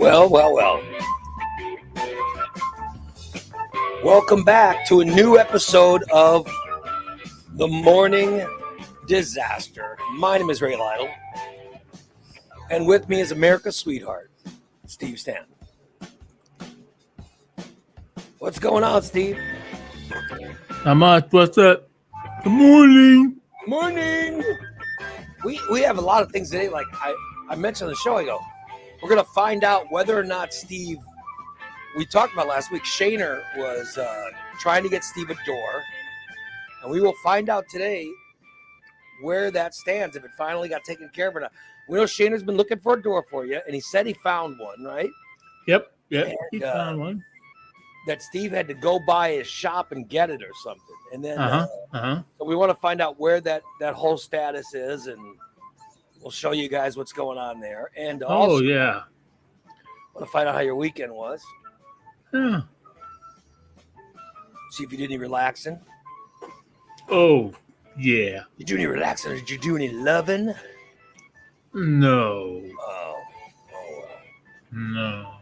Well. Welcome back to a new episode of The Morning Disaster. My name is Ray Lytle, and with me is America's sweetheart, Steve Stanton. What's going on, Steve? Not much. What's up? Good morning. Morning. We have a lot of things today. Like I mentioned on the show, I go, we're going to find out whether or not Steve, we talked about last week, Shaner was trying to get Steve a door. And we will find out today where that stands, if it finally got taken care of or not. We know Shaner's been looking for a door for you, and he said he found one, right? Yep. And, He found one. That Steve had to go by his shop and get it or something. And then so we want to find out where that whole status is, and we'll show you guys what's going on there. And also, yeah. want to find out how your weekend was. Yeah. See if you did any relaxing. Oh, yeah. Did you do any relaxing or did you do any loving? No. Oh. No.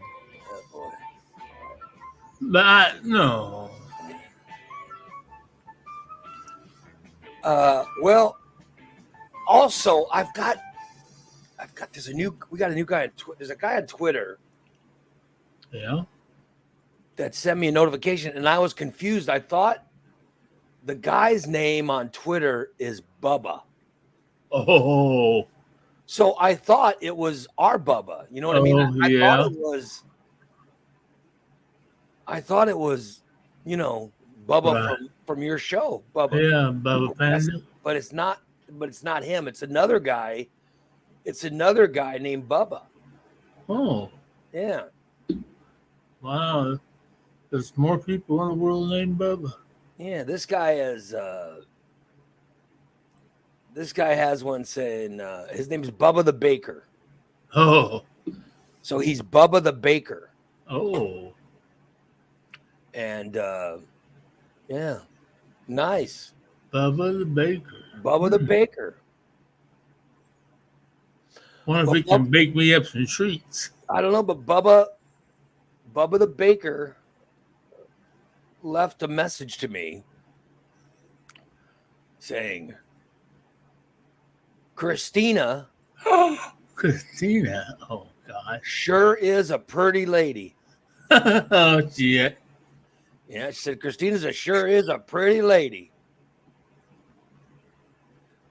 Oh, boy. But no. Well, also we got a new guy on Twitter. There's a guy on Twitter. Yeah. That sent me a notification, and I was confused. I thought the guy's name on Twitter is Bubba. Oh. So I thought it was our Bubba. You know what I mean? I thought it was, Bubba from your show, Bubba. Yeah, Bubba Panda. But it's not him. It's another guy. It's another guy named Bubba. Oh. Yeah. Wow. There's more people in the world named Bubba. Yeah, this guy has one saying his name's Bubba the Baker. Oh. So he's Bubba the Baker. Oh. And yeah. Nice. Bubba the Baker. Bubba the Baker. Wonder if he can bake me up some treats. I don't know, but Bubba the Baker left a message to me saying, Christina. Christina. Oh, God. Sure is a pretty lady. Oh, shit. Yeah, she said, Christina's sure is a pretty lady.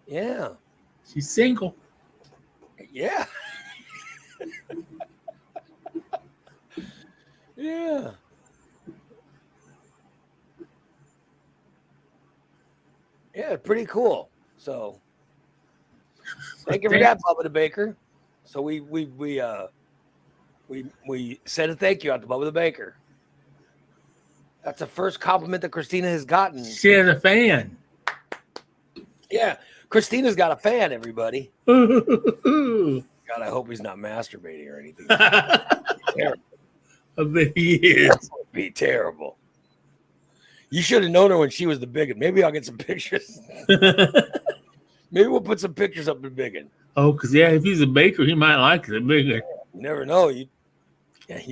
Yeah. She's single. Yeah. Yeah. Yeah, pretty cool. So thank you for that, Bubba the Baker. So we said a thank you out to Bubba the Baker. That's the first compliment that Christina has gotten. She has a fan. Yeah, Christina's got a fan, everybody. God, I hope he's not masturbating or anything. Terrible. I bet he is. That would be terrible. You should have known her when she was the biggin. Maybe I'll get some pictures. Maybe we'll put some pictures up in biggin. Oh, because if he's a baker, he might like the bigger. You never know. You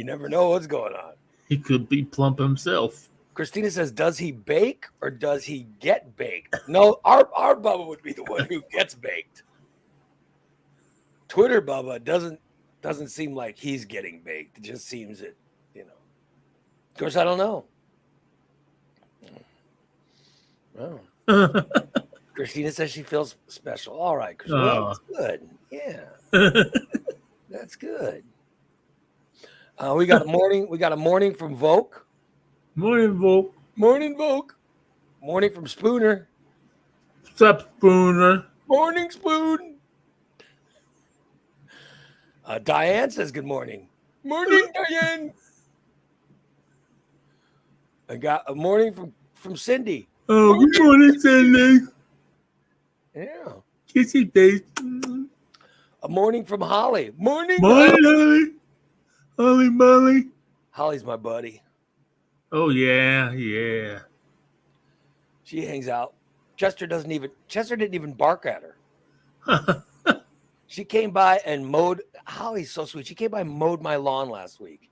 never know what's going on. He could be plump himself. Christina says, does he bake or does he get baked? No, our Bubba would be the one who gets baked. Twitter Bubba doesn't seem like he's getting baked. It just seems that, Of course, I don't know. Well, Christina says she feels special. All right, Christina. Well, that's good. Yeah. That's good. We got a morning from Vogue. Morning, Volk. Morning, Vogue. Morning from Spooner. What's up, Spooner? Morning, Spoon. Diane says good morning. Morning, Diane. I got a morning from Cindy. Oh, good morning, Cindy. Yeah. Kissy face. A morning from Holly. Morning, Holly. Holly, Molly. Holly's my buddy. Oh, yeah. She hangs out. Chester didn't even bark at her. She came by and mowed. Holly's so sweet. She came by and mowed my lawn last week.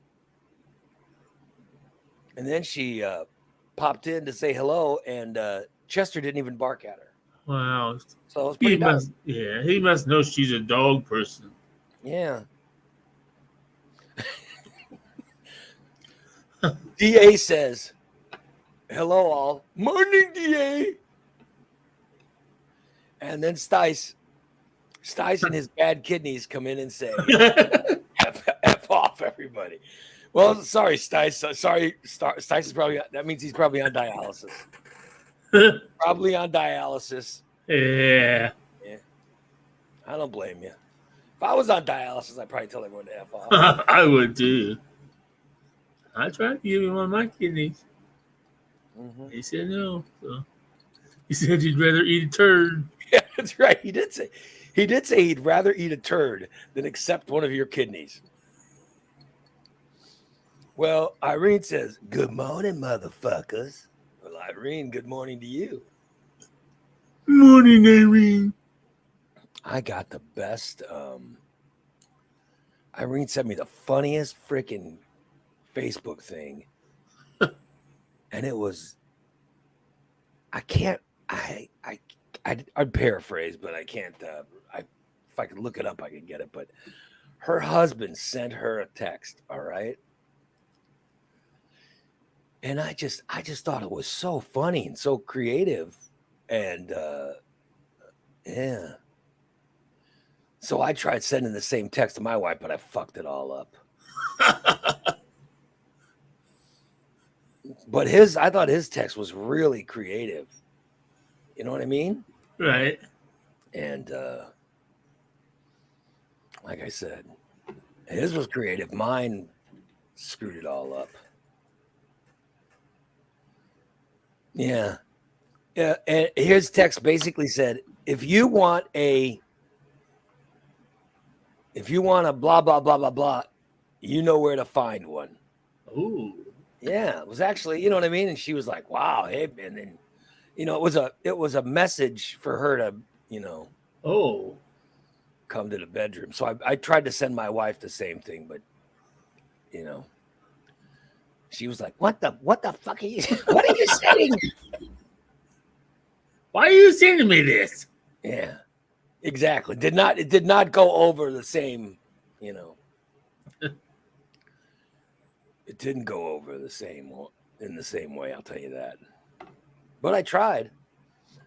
And then she popped in to say hello, and Chester didn't even bark at her. Wow. So it was pretty nice. He must know she's a dog person. Yeah. DA says, hello all. Morning, DA. And then Stice and his bad kidneys come in and say, F off, everybody. Well, sorry, Stice. Sorry, Stice is probably, that means he's probably on dialysis. Probably on dialysis. Yeah. I don't blame you. If I was on dialysis, I'd probably tell everyone to F off. I would too. I tried to give him one of my kidneys. Mm-hmm. He said no. So he said he'd rather eat a turd. Yeah, that's right. He did say he'd rather eat a turd than accept one of your kidneys. Well, Irene says, good morning, motherfuckers. Well, Irene, good morning to you. Morning, Irene. I got the best. Irene sent me the funniest freaking Facebook thing. And it was, I'd paraphrase, but I can't, if I could look it up, I could get it. But her husband sent her a text. All right. And I just thought it was so funny and so creative. And, yeah. So I tried sending the same text to my wife, but I fucked it all up. But I thought his text was really creative. You know what I mean? Right. And like I said, his was creative. Mine screwed it all up. Yeah. Yeah. And his text basically said, if you want a blah, blah, blah, blah, blah, you know where to find one. Ooh. Yeah, it was actually, you know what I mean? And she was like, wow, hey, and then, you know, it was a message for her to, you know, come to the bedroom. So I tried to send my wife the same thing, but, you know, she was like, what the fuck are you, what are you saying? Why are you sending me this? Yeah, exactly. It did not go over the same, you know. It didn't go over in the same way, I'll tell you that. But I tried.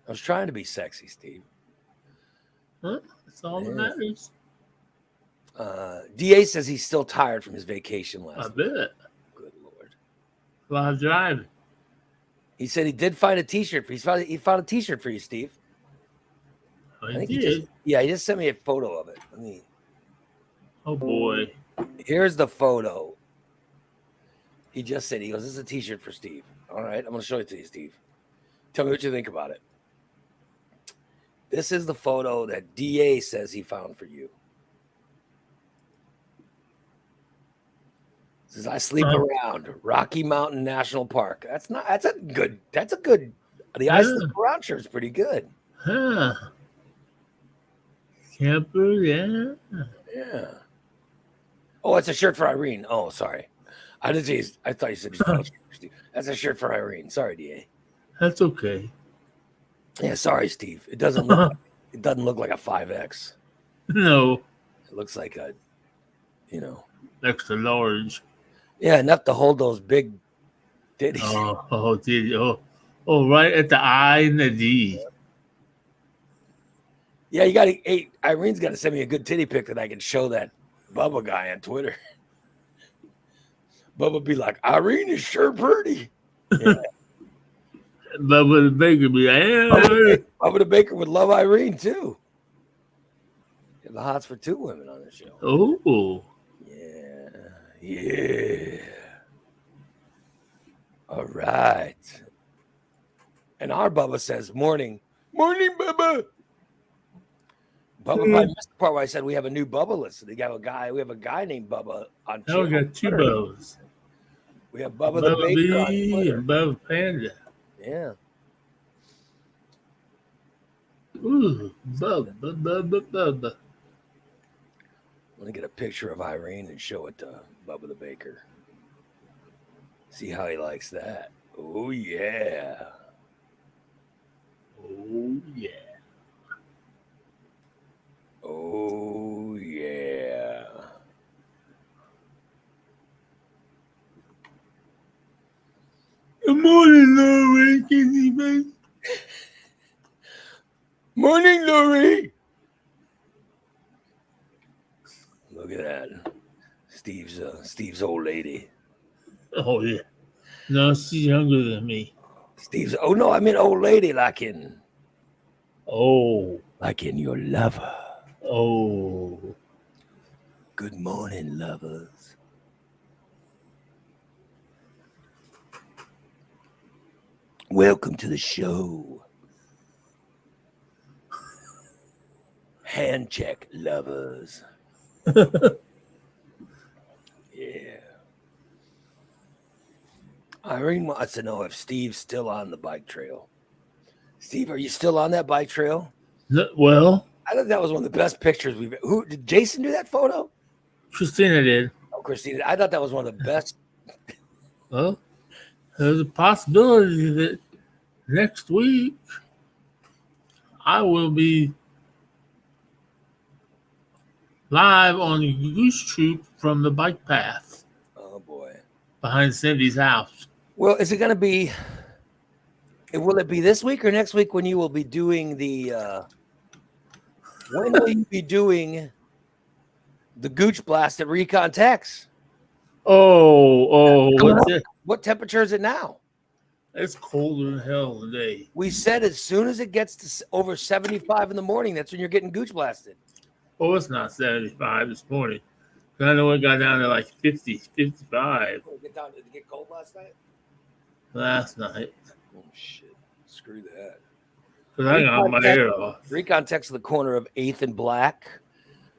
I was trying to be sexy, Steve. Huh? That's all that matters. DA says he's still tired from his vacation last week. Bet. Good Lord. A lot of driving. He said he did find a T-shirt. He found a T-shirt for you, Steve. Oh, he did? He just sent me a photo of it. Oh, boy. Here's the photo. He just said, he goes, this is a T-shirt for Steve. All right, I'm going to show it to you, Steve. Tell me what you think about it. This is the photo that DA says he found for you. It says, I sleep around Rocky Mountain National Park. That's a good, the I sleep around shirt is pretty good. Huh. Camper, yeah. Yeah. Oh, it's a shirt for Irene. Oh, sorry. I thought you said that's a shirt for Irene. Sorry, DA. That's okay. Yeah, sorry, Steve. It doesn't look like a 5X. No. It looks like a, you know, extra large. Yeah, enough to hold those big titties. Oh, right at the I and the D. Yeah, Irene's got to send me a good titty pic that I can show that Bubba guy on Twitter. Bubba be like, Irene is sure pretty. Yeah. Bubba the Baker be like, Bubba the Baker would love Irene too. The hots for two women on the show. Oh. Yeah. All right. And our Bubba says, morning. Morning, Bubba. Bubba, I missed the part where I said we have a new Bubba list. We have a guy named Bubba on Twitter. We got two Bubbas. We have Bubba the Baker B and Bubba Panda. Yeah. Ooh, Bubba. Let me get a picture of Irene and show it to Bubba the Baker. See how he likes that. Oh, yeah. Oh, yeah. Oh, yeah. Good morning, Lori. Kizzy, baby. Morning, Lori. Look at that. Steve's old lady. Oh, yeah. No, she's younger than me. Oh, no, I mean old lady like in your lover. Oh. Good morning, lovers. Welcome to the show. Hand check, lovers. Yeah. Irene wants to know if Steve's still on the bike trail. Steve, are you still on that bike trail? Well, I thought that was one of the best pictures we've. Who did Jason do that photo? Christina did. Oh, Christina. I thought that was one of the best. Well, there's a possibility that next week I will be live on the Goose Troop from the bike path. Oh boy. Behind Cindy's house. Well, is it going to be? Will it be this week or next week when you will be doing the? When will you be doing the Gooch Blast at Recon Tex? What temperature is it now? It's colder than hell today. We said as soon as it gets to over 75 in the morning, that's when you're getting Gooch Blasted. Oh, it's not 75 this morning. I know it got down to like 50, 55. Did it get cold last night? Last night. Oh, shit. Screw that. Because I got my hair off. Recon Tex to the corner of 8th and Black.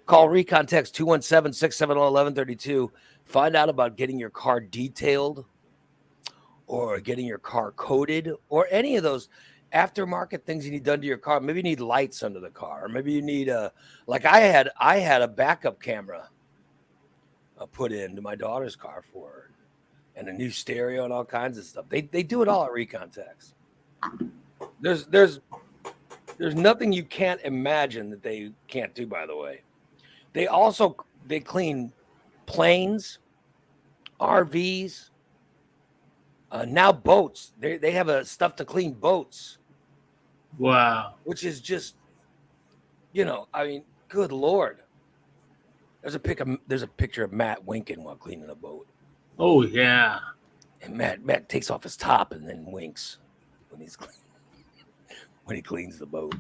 Call Recon Tex 217-670-1132. Find out about getting your car detailed or getting your car coated or any of those aftermarket things you need done to your car. Maybe you need lights under the car. Or maybe you need like I had a backup camera put into my daughter's car for her and a new stereo and all kinds of stuff. They do it all at Recon Tex. There's nothing you can't imagine that they can't do, by the way. They clean planes, RVs, now boats. They have a stuff to clean boats. Wow. Which is just, I mean, good Lord. There's a picture of Matt winking while cleaning a boat. Oh, yeah. And Matt takes off his top and then winks when he cleans the boat.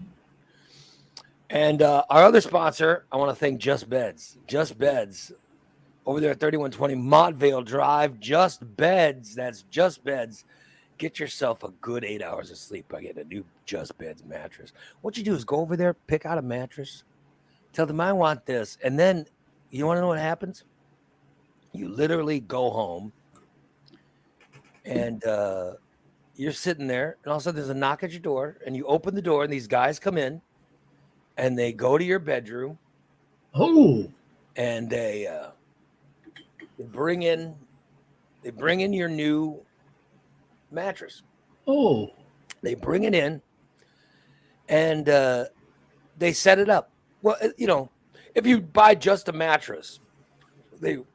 And our other sponsor, I want to thank Just Beds. Just Beds over there at 3120 Montvale Drive. Just Beds. That's Just Beds. Get yourself a good 8 hours of sleep by getting a new Just Beds mattress. What you do is go over there, pick out a mattress, tell them I want this. And then you want to know what happens? You literally go home and you're sitting there and all of a sudden there's a knock at your door and you open the door and these guys come in and they go to your bedroom. Oh. And they bring in your new mattress. Oh. They bring it in and they set it up. Well, if you buy just a mattress, they'll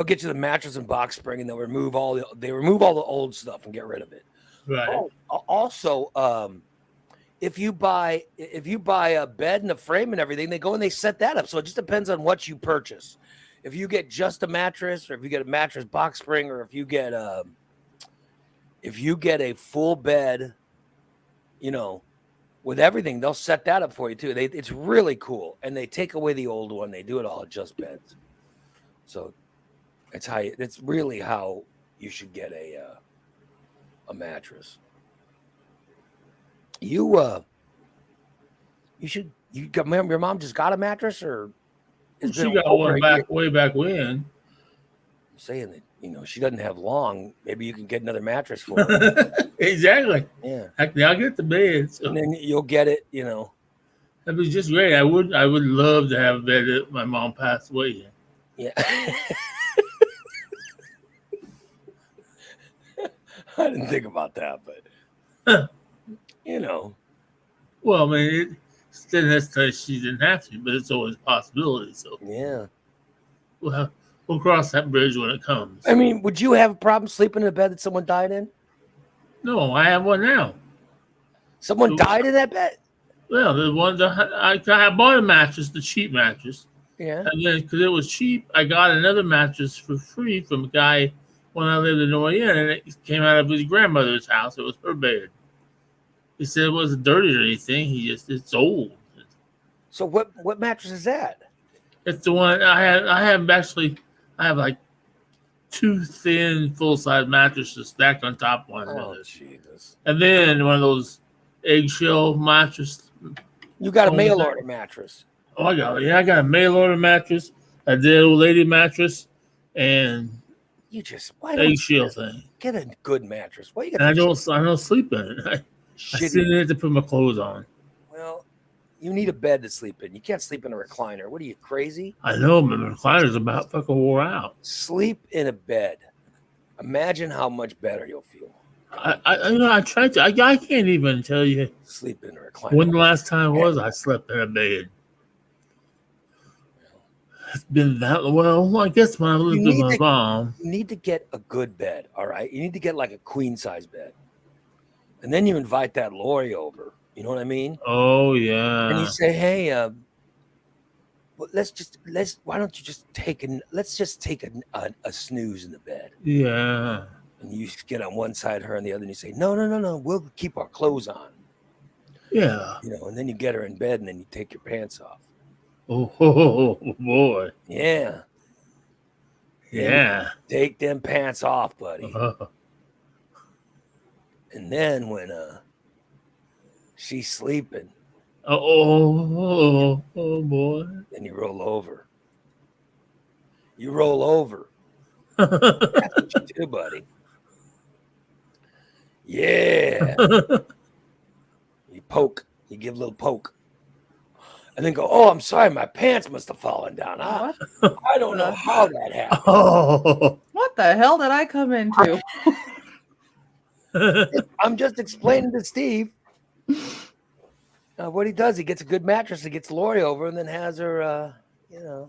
get you the mattress and box spring and they'll remove all the old stuff and get rid of it. Right. Also, if you buy a bed and a frame and everything, they go and they set that up. So it just depends on what you purchase. If you get just a mattress, or if you get a mattress box spring, or if you get a full bed, with everything, they'll set that up for you too. It's really cool, and they take away the old one. They do it all at Just Beds. So it's really how you should get a mattress. Your mom just got a mattress, or she got one way back when. I'm saying that she doesn't have long. Maybe you can get another mattress for her. Exactly. Yeah. I'll get the bed. So. And then you'll get it. That'd be just great. I would love to have a bed that my mom passed away in. Yeah. I didn't think about that, but you know. Well, I mean, it didn't necessarily she didn't have to, but it's always a possibility. So Yeah. we'll cross that bridge when it comes. I mean, would you have a problem sleeping in a bed that someone died in? No, I have one now. Someone died in that bed? Well, the one that I bought a mattress, the cheap mattress, Yeah. and then because it was cheap, I got another mattress for free from a guy when I lived in Orion, and it came out of his grandmother's house. It was her bed. He said it wasn't dirty or anything. It's old. So what mattress is that? It's the one I have like two thin full size mattresses stacked on top of one another, Jesus! and then one of those eggshell mattresses. You got a mail order mattress? Oh, I got a mail order mattress, a dead old lady mattress, and you just eggshell thing. Get a good mattress. Why you got? I don't sleep in it. I sit in it to put my clothes on. Well, you need a bed to sleep in. You can't sleep in a recliner. What are you, crazy? I know, but the recliner's about fucking wore out. Sleep in a bed. Imagine how much better you'll feel. I tried to. I can't even tell you. Sleep in a recliner. When the last time was I slept in a bed? It's been that well. I guess when I lived with my mom. You need to get a good bed. All right, you need to get like a queen size bed, and then you invite that Lori over. You know what I mean? Oh yeah. And you say, hey, why don't you just take a snooze in the bed? Yeah. And you get on one side, her on the other, and you say, no, we'll keep our clothes on. Yeah. You know, and then you get her in bed, and then you take your pants off. Oh boy. Yeah. Yeah. Take them pants off, buddy. And then when she's sleeping. Oh boy. Then you roll over. That's what you do, buddy. Yeah. You poke. You give a little poke. And then go, oh, I'm sorry, my pants must have fallen down. I don't know how that happened. Oh. What the hell did I come into? I'm just explaining to Steve. What he does, he gets a good mattress, he gets Lori over, and then has her, Yeah.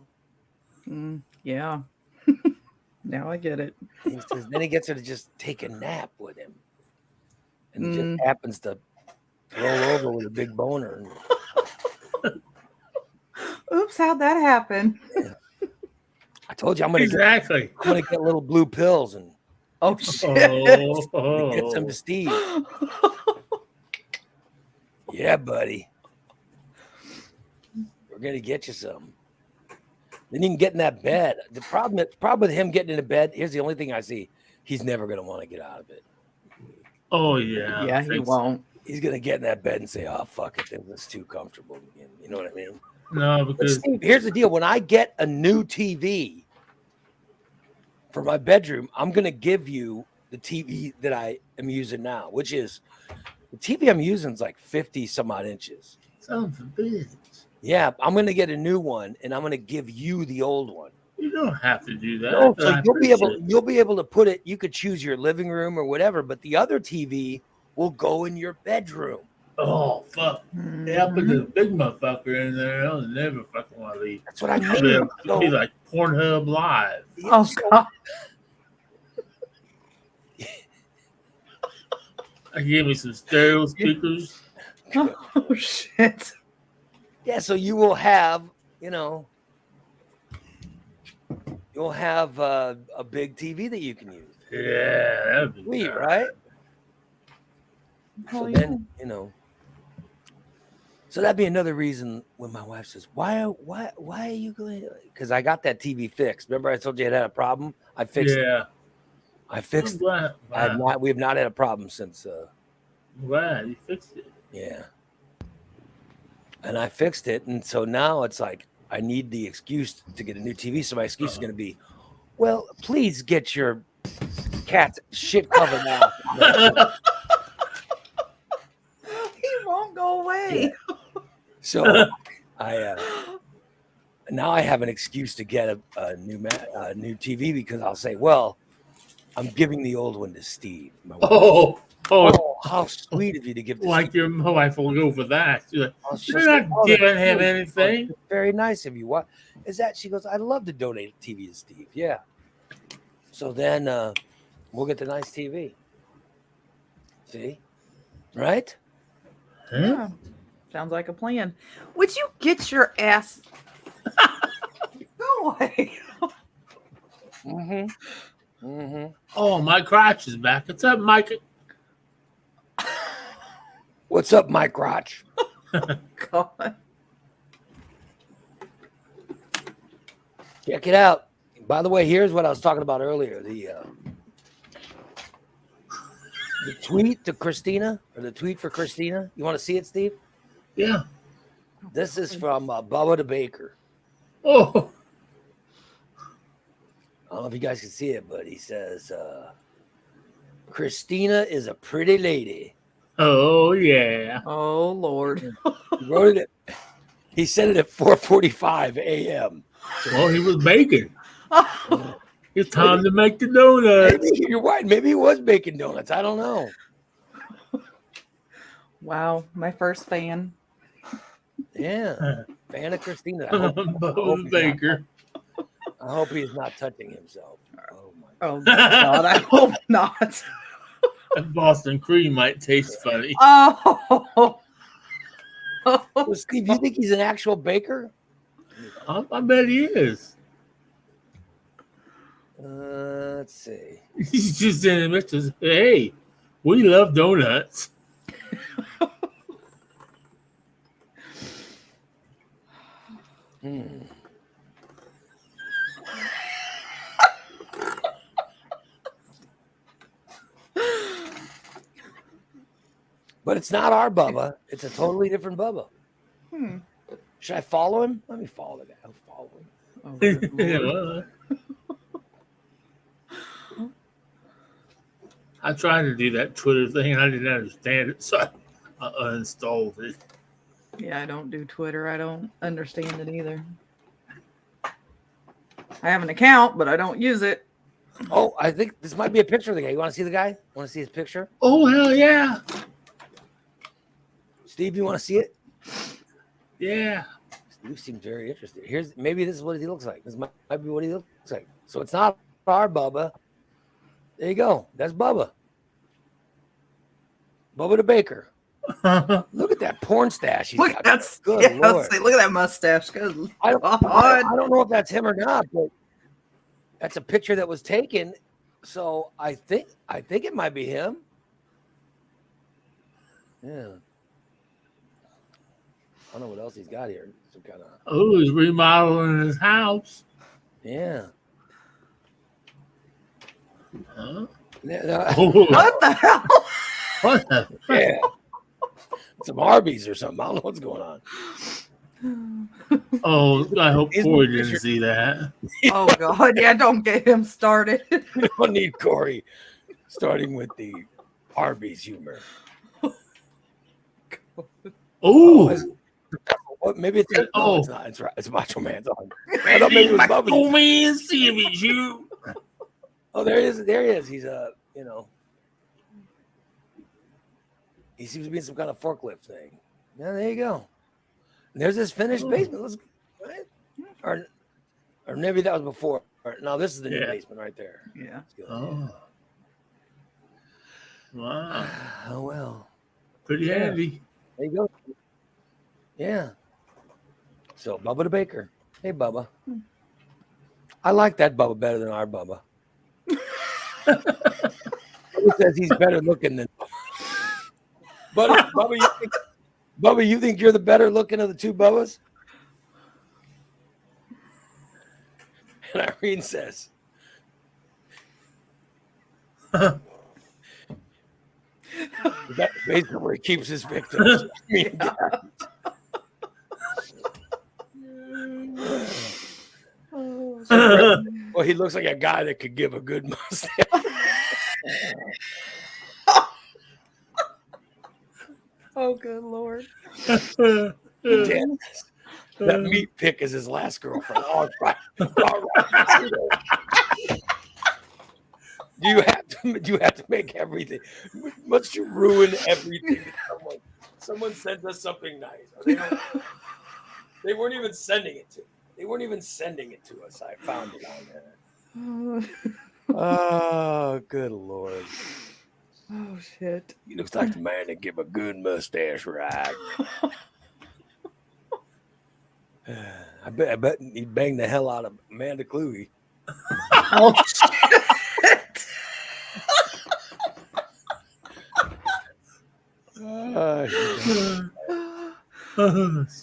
Now I get it. Then he gets her to just take a nap with him. And he just happens to roll over with a big boner. Oops, how'd that happen? Yeah. I told you I'm gonna get little blue pills and shit. Get some to Steve. Yeah, buddy. We're gonna get you some. Then you can get in that bed. The problem with him getting into bed, here's the only thing I see. He's never gonna want to get out of it. Oh yeah. Yeah, he won't. He's gonna get in that bed and say, oh fuck it, it's too comfortable again. You know what I mean? No, because Steve, here's the deal. When I get a new TV for my bedroom, I'm going to give you the TV that I am using now, which is the TV I'm using is like 50 some odd inches. Son of a bitch. Yeah, I'm going to get a new one, and I'm going to give you the old one. You don't have to do that. No, so you'll be able to put it. You could choose your living room or whatever, but the other TV will go in your bedroom. Oh fuck! Yeah, I put the big motherfucker in there. I'll never fucking want to leave. That's what I mean. It'll be like Pornhub Live. Oh god! I gave me some stereo speakers. Oh shit! Yeah, so you will have, you'll have a big TV that you can use. Yeah, that'd be sweet, right? So then, so that'd be another reason when my wife says, why are you going? Because I got that TV fixed. Remember I told you it had a problem? I fixed it. I fixed it. Wow. We have not had a problem since. Wow, you fixed it. Yeah. And I fixed it. And so now it's like, I need the excuse to get a new TV. So my excuse is going to be, well, please get your cat's shit covered out. He won't go away. Yeah. So I now I have an excuse to get a new TV because I'll say, well, I'm giving the old one to Steve. My wife. Oh, Oh, how sweet of you to give to like Steve. your wife will go for that. You're She'll say, not "Oh, giving that's him sweet. anything. It's very nice of you. What is that?" She goes, "I'd love to donate a TV to Steve." Yeah. So then we'll get the nice TV. See? Right? Huh? Yeah. Sounds like a plan. Would you get your ass go away? Mm-hmm. Mm-hmm. Oh, my crotch is back. What's up, Mike? What's up, Mike Crotch? God. Check it out. By the way, here's what I was talking about earlier. The tweet to Christina, or the tweet for Christina. You want to see it, Steve? Yeah. This is from Bubba the Baker. Oh, I don't know if you guys can see it, but he says, Christina is a pretty lady. oh yeah. Oh Lord. He wrote it. He said it at 4:45 a.m. Well, he was baking. It's time to make the donuts. Maybe you're right. Maybe he was baking donuts. I don't know. Wow, my first fan. Yeah, fan of Christina. I hope Bubba the Baker. I hope he's not touching himself. Oh my God. Oh God, I hope not. That Boston cream might taste funny. Oh. Well, Steve, you think he's an actual baker? I bet he is. Let's see. He's just in the midst of, hey, we love donuts. Hmm. But it's not our Bubba. It's a totally different Bubba. Hmm. Should I follow him? Let me follow the guy. I'll follow him. Oh, good Lord. Well, I tried to do that Twitter thing. I didn't understand it, so I uninstalled it. Yeah, I don't do Twitter. I don't understand it either. I have an account, but I don't use it. Oh, I think this might be a picture of the guy. You want to see the guy? Want to see his picture? Oh, hell yeah. Steve, you want to see it? Yeah. Steve seems very interested. Maybe this is what he looks like. This might be what he looks like. So it's not our Bubba. There you go. That's Bubba. Bubba the Baker. Look at that porn stash. He's Look, got. that's Good yeah, Lord. look at that mustache. Good I God. don't know if that's him or not, but that's a picture that was taken. So I think it might be him. Yeah. I don't know what else he's got here. Some kind of Oh, he's remodeling his house. yeah. Huh? Yeah, Oh, What the hell? what the yeah. Some Arby's or something. I don't know what's going on. Oh, I hope He's Corey my didn't picture. see that. Oh God, yeah, don't get him started. You don't need Corey starting with the Arby's humor. Oh, What? Maybe it's Oh. it's not. It's right. It's Macho Man's on. I thought maybe it was Bubba. oh man, see if it's you. Oh, there he is. There he is. He's he seems to be in some kind of forklift thing. Yeah, there you go. And there's this finished basement. Let's right? Or maybe that was before. No, this is the new Yeah. basement right there. Yeah. Let's go. Oh, wow, Oh well. pretty Yeah. handy. There you go. Yeah. So Bubba the Baker. Hey Bubba. I like that Bubba better than our Bubba. He says he's better looking than Bubba, you think you're the better looking of the two Bubbas? And Irene says, that's basically where he keeps his victims. Well, he looks like a guy that could give a good mustache. Oh, good Lord. Dan, that meat pick is his last girlfriend. All right. All right. Do you have to make everything? Must you ruin everything that someone sends us something nice? Or they weren't even sending it to. They weren't even sending it to us. I found it on there. Oh, good Lord. Oh, shit. He looks like the man that give a good mustache ride. I bet he banged the hell out of Amanda Kluge. Oh, shit.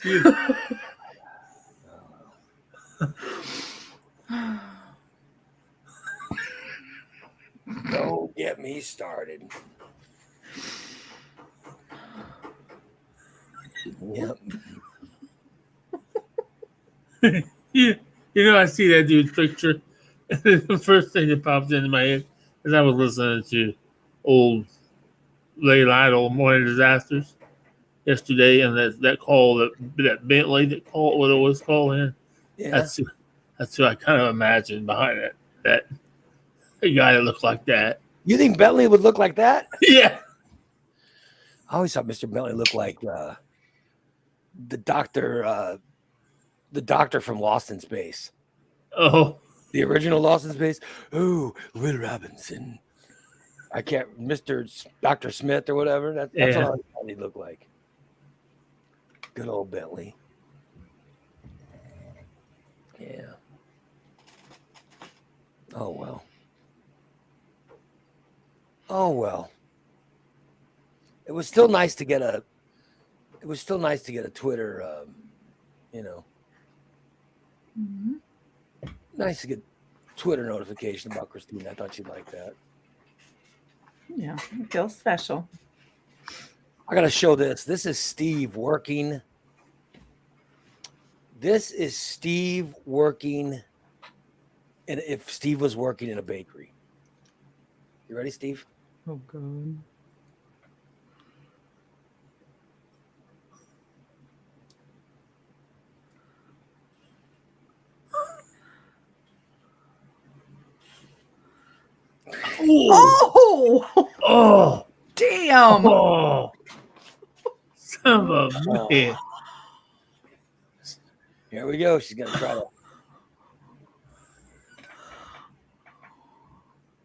Shit. Don't get me started. Yep. You know, I see that dude's picture. The first thing that pops into my head is I was listening to old Lytle'S Morning Disasters yesterday, and that call that Bentley that called what it was calling. Yeah. That's who I kind of imagined behind it. That a guy that looked like that. You think Bentley would look like that? Yeah. I always thought Mr. Bentley looked like the doctor from Lost in Space. Oh. The original Lost in Space. Oh, Will Robinson. I can't, Dr. Smith or whatever. That's what I thought he looked like. Good old Bentley. Yeah. Oh well. Oh well. It was still nice to get a Twitter, Mm-hmm. nice to get Twitter notification about Christine. I thought you'd like that. Yeah, it feels special. I got to show this. This is Steve working. And if Steve was working in a bakery. You ready, Steve? Oh, God. Oh! Oh! Damn! Oh! Son of a bitch. Here we go. She's going to try to.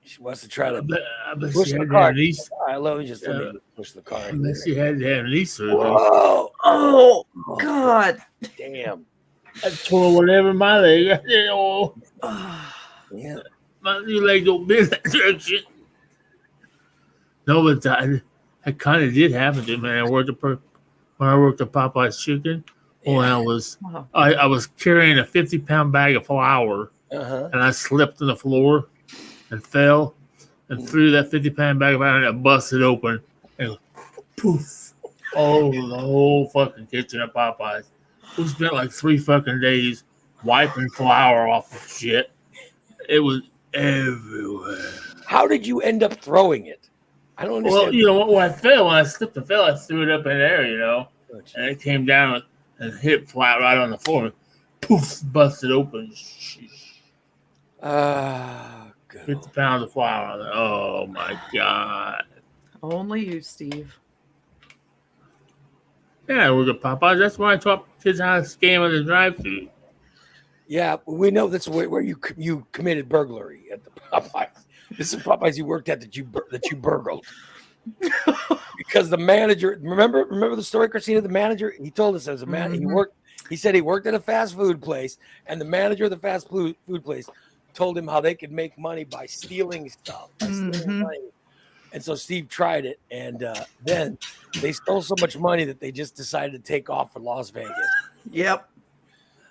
She wants to try to I bet push she the had to car. have these. All right, let me push the car. I bet she had to have these surgeries. Whoa! Oh, God. Damn. I tore whatever my leg. I did. Oh, Yeah. my new leg don't bend that direction. No, but that kind of did happen to me. When I worked at Popeye's Chicken. When I was carrying a 50-pound bag of flour, and I slipped on the floor and fell and threw that 50-pound bag of flour and it busted open and poof all over the whole fucking kitchen at Popeye's. We spent like 3 fucking days wiping flour off of shit. It was everywhere. How did you end up throwing it? I don't understand. Well, when I slipped and fell, I threw it up in the air, and it came down and hit flat right on the floor. And poof, busted open. Good. 50 pounds of flour. Oh my God. Only you, Steve. Yeah, we're good Popeyes. That's why I taught kids how to scam at the drive-thru. Yeah, we know that's where you committed burglary at the Popeyes. This is Popeyes you worked at that you burgled. Because the manager, remember the story, Christina? The manager, he told us as a man, he said he worked at a fast food place, and the manager of the fast food place told him how they could make money by stealing stuff, stealing money. And so Steve tried it, and then they stole so much money that they just decided to take off for Las Vegas. Yep.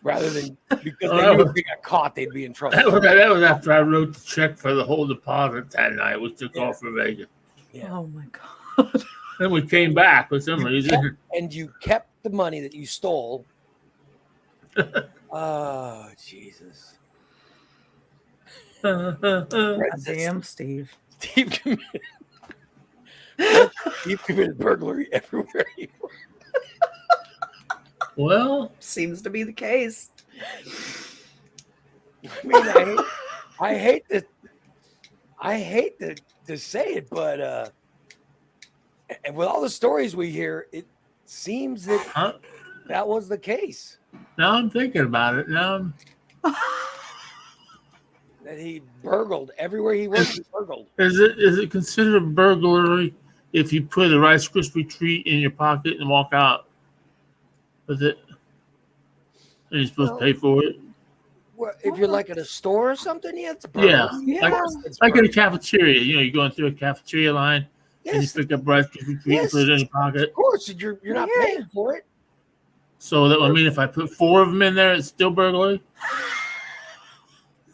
Rather than because they knew if they got caught, they'd be in trouble. That was after I wrote the check for the whole deposit that night. We took off for Vegas. Yeah. Oh my God. Then we came back for some reason. And you kept the money that you stole. Oh, Jesus. Damn, Steve. Steve committed burglary everywhere he went. Well, Seems to be the case. I mean, I hate to say it, but and with all the stories we hear, it seems that that was the case. now I'm thinking about it. Now, That he burgled everywhere he went. He burgled. is it considered burglary if you put a Rice Krispie treat in your pocket and walk out with it? And you're supposed to pay for it? Well, if you're like at a store or something, yeah, it's Yeah, burglary. like in a cafeteria. You know, you're going through a cafeteria line and you Yes, pick up Rice Krispie treat and put it in your pocket. of course. You're not paying for it. So that would mean if I put 4 of them in there, it's still burglary?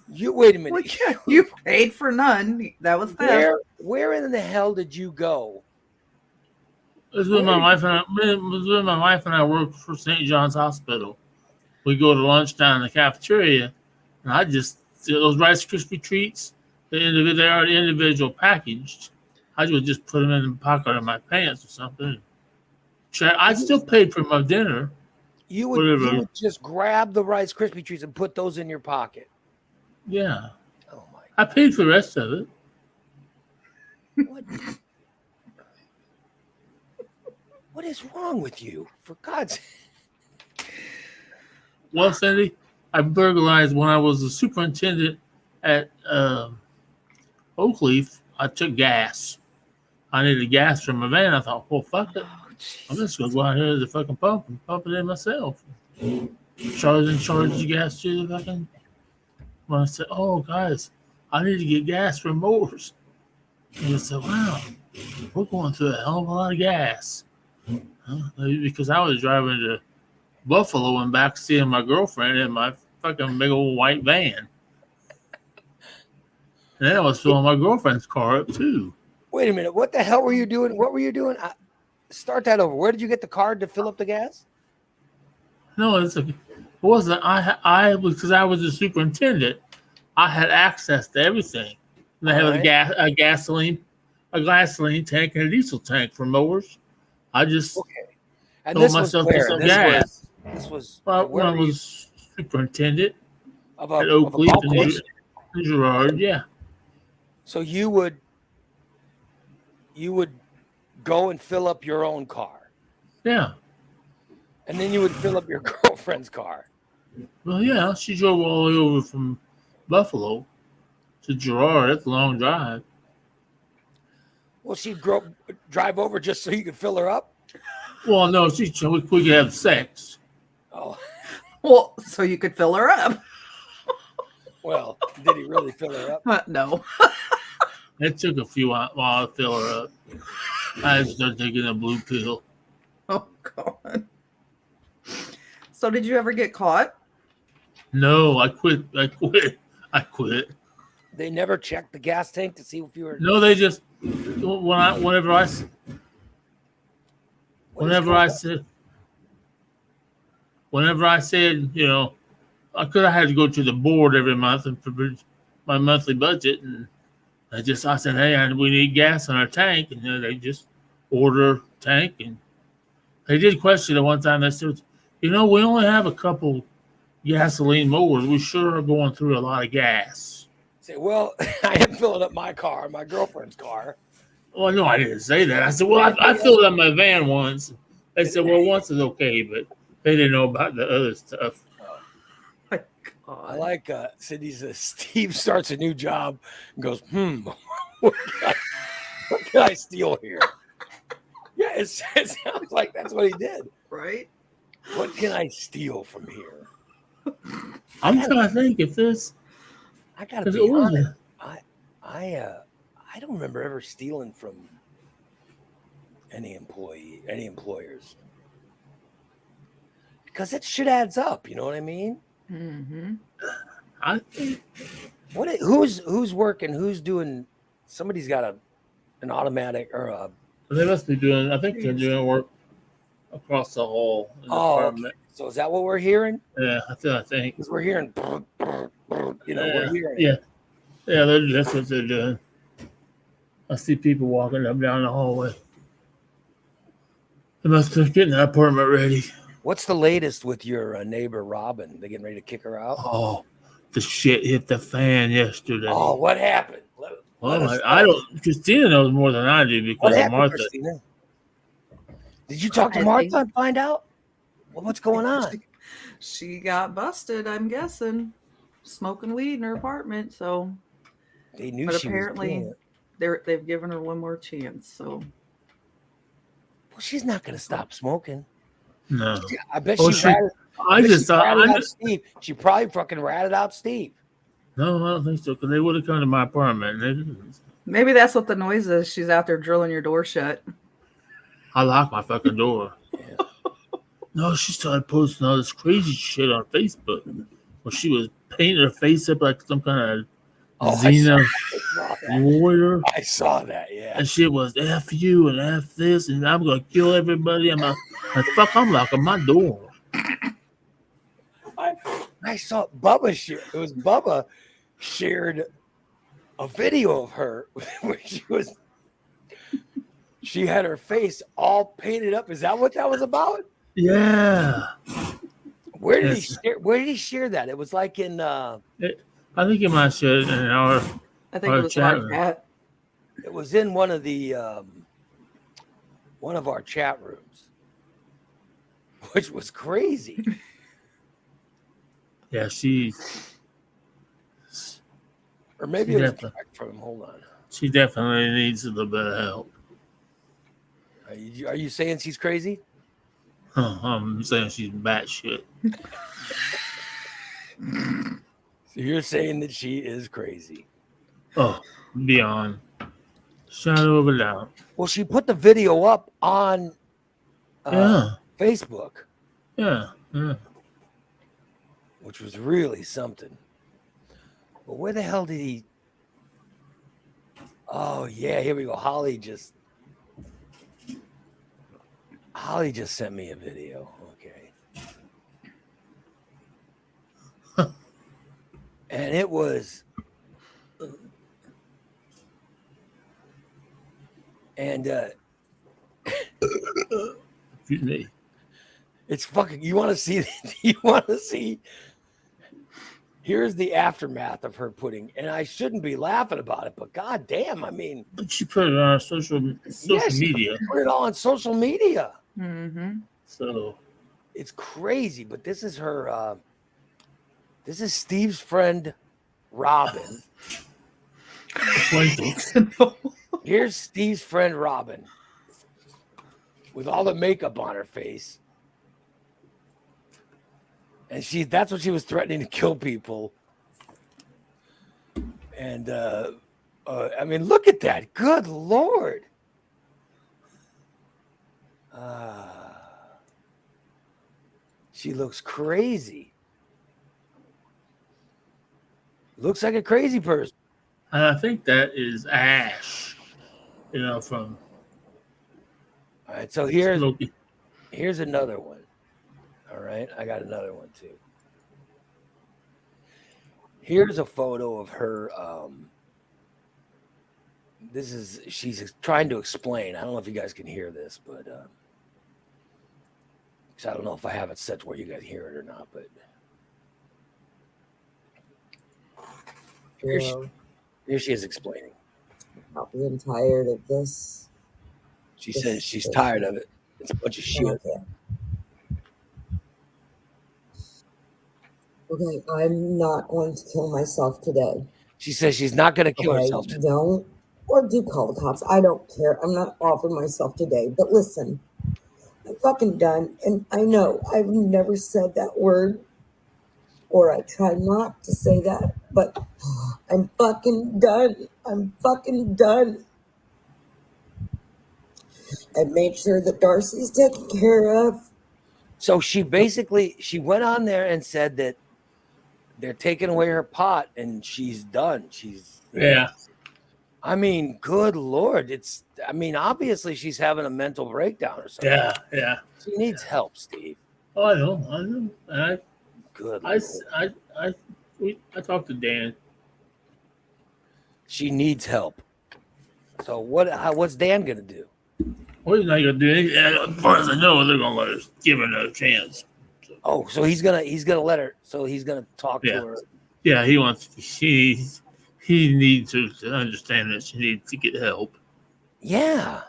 You wait a minute. Well, yeah, you paid for none. That was theft. Where in the hell did you go? It was with my wife and I. It was when my wife and I worked for St. John's Hospital. We go to lunch down in the cafeteria, and I just those Rice Krispie treats. They're already individual packaged. I would just put them in the pocket of my pants or something. I still paid for my dinner. You would just grab the Rice Krispie treats and put those in your pocket. Yeah. Oh my! I paid for the rest of it. What is wrong with you? For God's sake. Well, Cindy, I burglarized when I was the superintendent at Oakleaf. I took gas. I needed gas from my van. I thought, well, fuck it. I'm just going to go out here to the fucking pump and pump it in myself. Charge the gas to the fucking... When I said, oh, guys, I need to get gas from Moore's. And I said, wow, we're going through a hell of a lot of gas. Because I was driving to Buffalo and back seeing my girlfriend in my fucking big old white van. And then I was filling my girlfriend's car up, too. Wait a minute. What the hell were you doing? What were you doing? Start that over. Where did you get the card to fill up the gas? No, it wasn't. Because I was the superintendent, I had access to everything. And they had a gasoline tank and a diesel tank for mowers. I just And told myself to some gas. This was when I was superintendent at Oakleaf and Girard. Yeah. So you would go and fill up your own car. Yeah. And then you would fill up your girlfriend's car. Well, yeah, she drove all the way over from Buffalo to Girard. That's a long drive. Well, she'd drive over just so you could fill her up? Well, no, we could have sex. Oh. Well, so you could fill her up. Well, did he really fill her up? No. It took a few while I fill her up. I started taking a blue pill. Oh, God. So did you ever get caught? No, I quit. They never checked the gas tank to see if you were... No, they just... Whenever I said... You know, I had to go to the board every month and produce my monthly budget, and I said, hey, we need gas in our tank, and they just order a tank, and they did question it one time. They said, you know, we only have a couple gasoline mowers. We sure are going through a lot of gas. Say, well, I am filling up my car, my girlfriend's car. Well, no, I didn't say that. I said, well, I filled up my van once. They said, well, once is okay, but they didn't know about the other stuff. My God. I like Cindy says Steve starts a new job and goes, what can I steal here? Yeah, it sounds like that's what he did. Right? What can I steal from here? I'm trying to think if this... I gotta be honest. I don't remember ever stealing from any employers. Because that shit adds up, you know what I mean? Mm-hmm. I think... Who's working? Who's doing? Somebody's got an automatic or a... They must be doing... I think they're doing work across the hall. Okay. So is that what we're hearing? Yeah, I think. Because we're hearing... we're hearing... Yeah, that's what they're doing. I see people walking up down the hallway. They must be getting that apartment ready. What's the latest with your neighbor Robin? They getting ready to kick her out? Oh, the shit hit the fan yesterday. Oh, what happened? I don't. Christina knows more than I do What because of happened, Martha. Christina? Did you talk to I Martha think- and find out? Well, what's going on? She got busted, I'm guessing, smoking weed in her apartment. So, They knew but she was doing apparently it. they've given her one more chance. So, Well, she's not going to stop smoking. No. I bet Oh, she ratted, I bet just she thought. ratted out Steve. She probably fucking ratted out Steve. No, I don't think so. Because they would have come to my apartment. They didn't. maybe that's what the noise is. She's out there drilling your door shut. I locked my fucking door. Yeah. No, she started posting all this crazy shit on Facebook. Where she was painting her face up like some kind of Oh, Xena saw that. warrior. I saw that, yeah. And shit was F you and F this, and I'm going to kill everybody. I'm fuck, I'm locking my door. I saw Bubba share. It was Bubba shared a video of her where she had her face all painted up. Is that what that was about? Yeah. Where did Yes. Where did he share that? It was like in I think you might share it in our. I think Our it was chat our room. chat. it was in one of the one of our chat rooms, which was crazy. Yeah, she Or maybe it was Definitely. back from him. Hold on. She definitely needs a little bit of help. Are you saying she's crazy? I'm saying she's batshit. So you're saying that she is crazy. Oh, beyond shadow of a doubt. Well, she put the video up on Yeah, Facebook, yeah. which was really something. But where the hell did he? Oh yeah, here we go. Holly just sent me a video. Okay. And it was Excuse me. it's fucking you want to see you want to see here's the aftermath of her putting, and I shouldn't be laughing about it, but god damn, I mean, But she put it on social she media. put it all on social media. Mm-hmm. So It's crazy, but this is her this is Steve's friend Robin. Here's Steve's friend Robin with all the makeup on her face. And that's what she was threatening to kill people. And I mean, look at that. Good Lord. She looks crazy. Looks like a crazy person. and I think that is Ash. You know, from All right, so here's Loki. another one. All right, I got another one too. Here's a photo of her. She's trying to explain. I don't know if you guys can hear this, but because I don't know if I have it set to where you guys hear it or not. But here she is explaining. I'm tired of this. She says she's tired of it. It's a bunch of shit. Okay, I'm not going to kill myself today. She says she's not going to kill Okay, herself today. don't, or do call the cops. I don't care. I'm not offering myself today. But listen, I'm fucking done. And I know I've never said that word, or I try not to say that, but I'm fucking done. I'm fucking done. I made sure that Darcy's taken care of. So she went on there and said that they're taking away her pot and she's done. Yeah. I mean, good Lord. Obviously she's having a mental breakdown or something. Yeah. She needs help, Steve. Oh, I know. And Good I Lord. talked to Dan. She needs help. So what's Dan gonna do? Well, he's not gonna do anything. As far as I know, they're gonna let us give her another chance. Oh, so he's gonna let her. So he's gonna talk Yeah. to her. Yeah, he wants. He needs her to understand that she needs to get help. Yeah.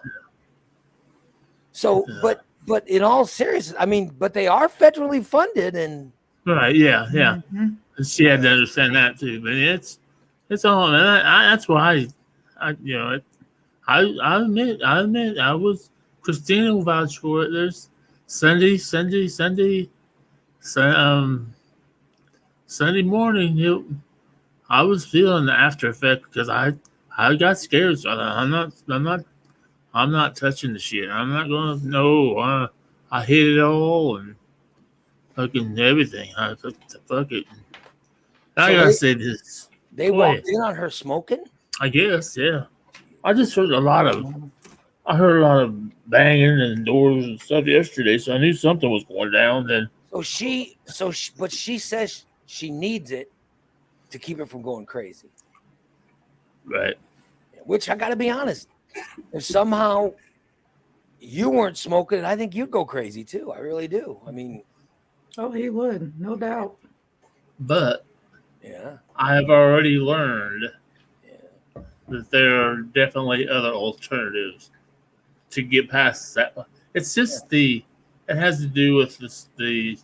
So, but in all seriousness, I mean, but they are federally funded, and Right? Yeah. Mhm. She had to understand that too. But it's all, and that's why I I admit I was Christina will vouch for it. There's Sunday, Sunday morning. I was feeling the after effect because I got scared. So I'm not touching the shit. I'm not gonna no. I hit it all and fucking everything. Fuck it. I so gotta say this. they Go ahead. walked in on her smoking. I guess, yeah. I just heard a lot of banging and doors and stuff yesterday, so I knew something was going down. Then But she says she needs it to keep her from going crazy. right, Which I got to be honest, if somehow you weren't smoking, I think you'd go crazy too. I really do. I mean, Oh, he would, no doubt. but yeah, I have already learned yeah. that there are definitely other alternatives to get past that. It's just it has to do with the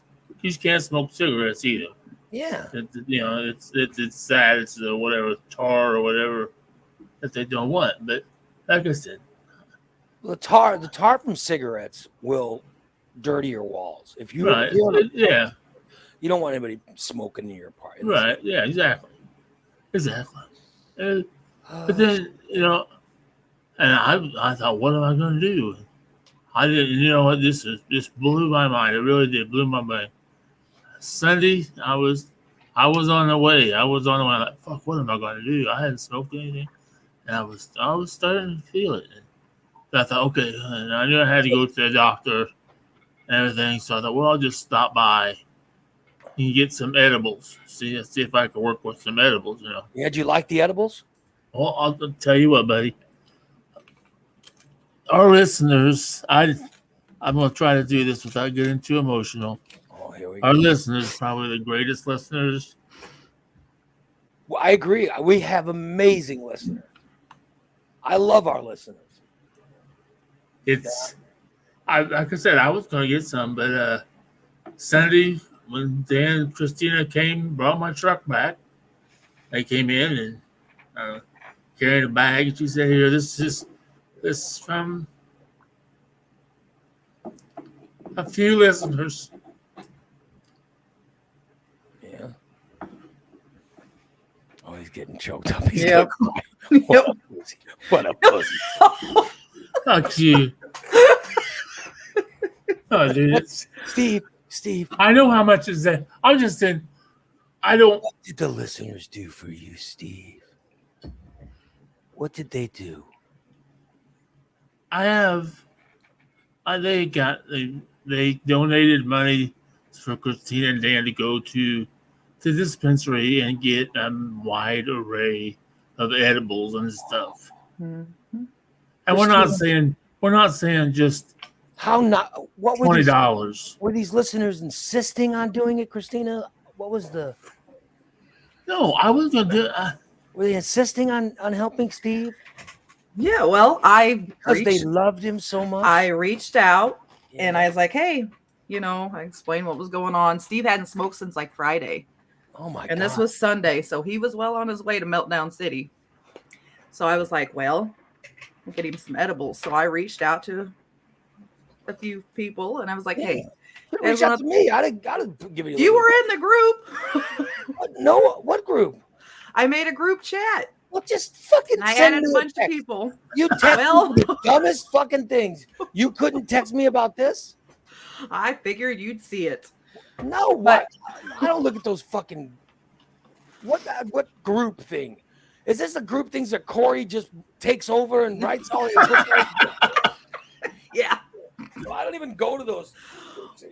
you can't smoke cigarettes either. Yeah. It's sad. It's whatever tar or whatever that they don't want. But like I said, The tar from cigarettes will dirty your walls. If you right, you don't want anybody smoking in your apartment. right, yeah, exactly. But then and I thought, what am I going to do? I didn't. You know what? This blew my mind. It really did. Blew my mind. Sunday, I was on the way. Like, fuck, what am I going to do? I hadn't smoked anything, and I was starting to feel it. And I thought, okay, and I knew I had to go to the doctor and everything. So I thought, well, I'll just stop by and get some edibles. See if I can work with some edibles. Yeah, do you like the edibles? Well, I'll tell you what, buddy. Our listeners, I'm going to try to do this without getting too emotional. Oh, here we Our go. listeners, probably the greatest listeners. Well, I agree. We have amazing listeners. I love our listeners. Like I said, I was going to get some, but Sunday when Dan and Christina brought my truck back, they came in and carried a bag, and she said, "Here, this is from a few listeners." Yeah. Oh, he's getting choked up. He's Yep. gonna cry. What a pussy. Fuck you. Oh, dude, Steve. I know how much is that. I'm just saying, I don't. What did the listeners do for you, Steve? What did they do? They donated money for Christina and Dan to go to the dispensary and get a wide array of edibles and stuff. Mhm. And we're not saying just How not? What were $20. Were these listeners insisting on doing it, Christina? What was the? No, I was gonna do. Were they insisting on helping Steve Yeah, well, because they loved him so much? I reached out and I was like, hey, I explained what was going on. Steve hadn't smoked since like Friday. Oh my god! And this was Sunday, so he was well on his way to Meltdown City. So I was like, well, I'll get him some edibles. So I reached out to a few people and I was like, hey, reach out to me. I'd give you. You were in the group. No, what group? I made a group chat. Well, just fucking And I send added me a bunch text. of people. You text me the dumbest fucking things. You couldn't text me about this? I figured you'd see it. No, what? I don't look at those fucking what group thing. Is this a group things that Corey just takes over and writes all? Yeah. So I don't even go to those.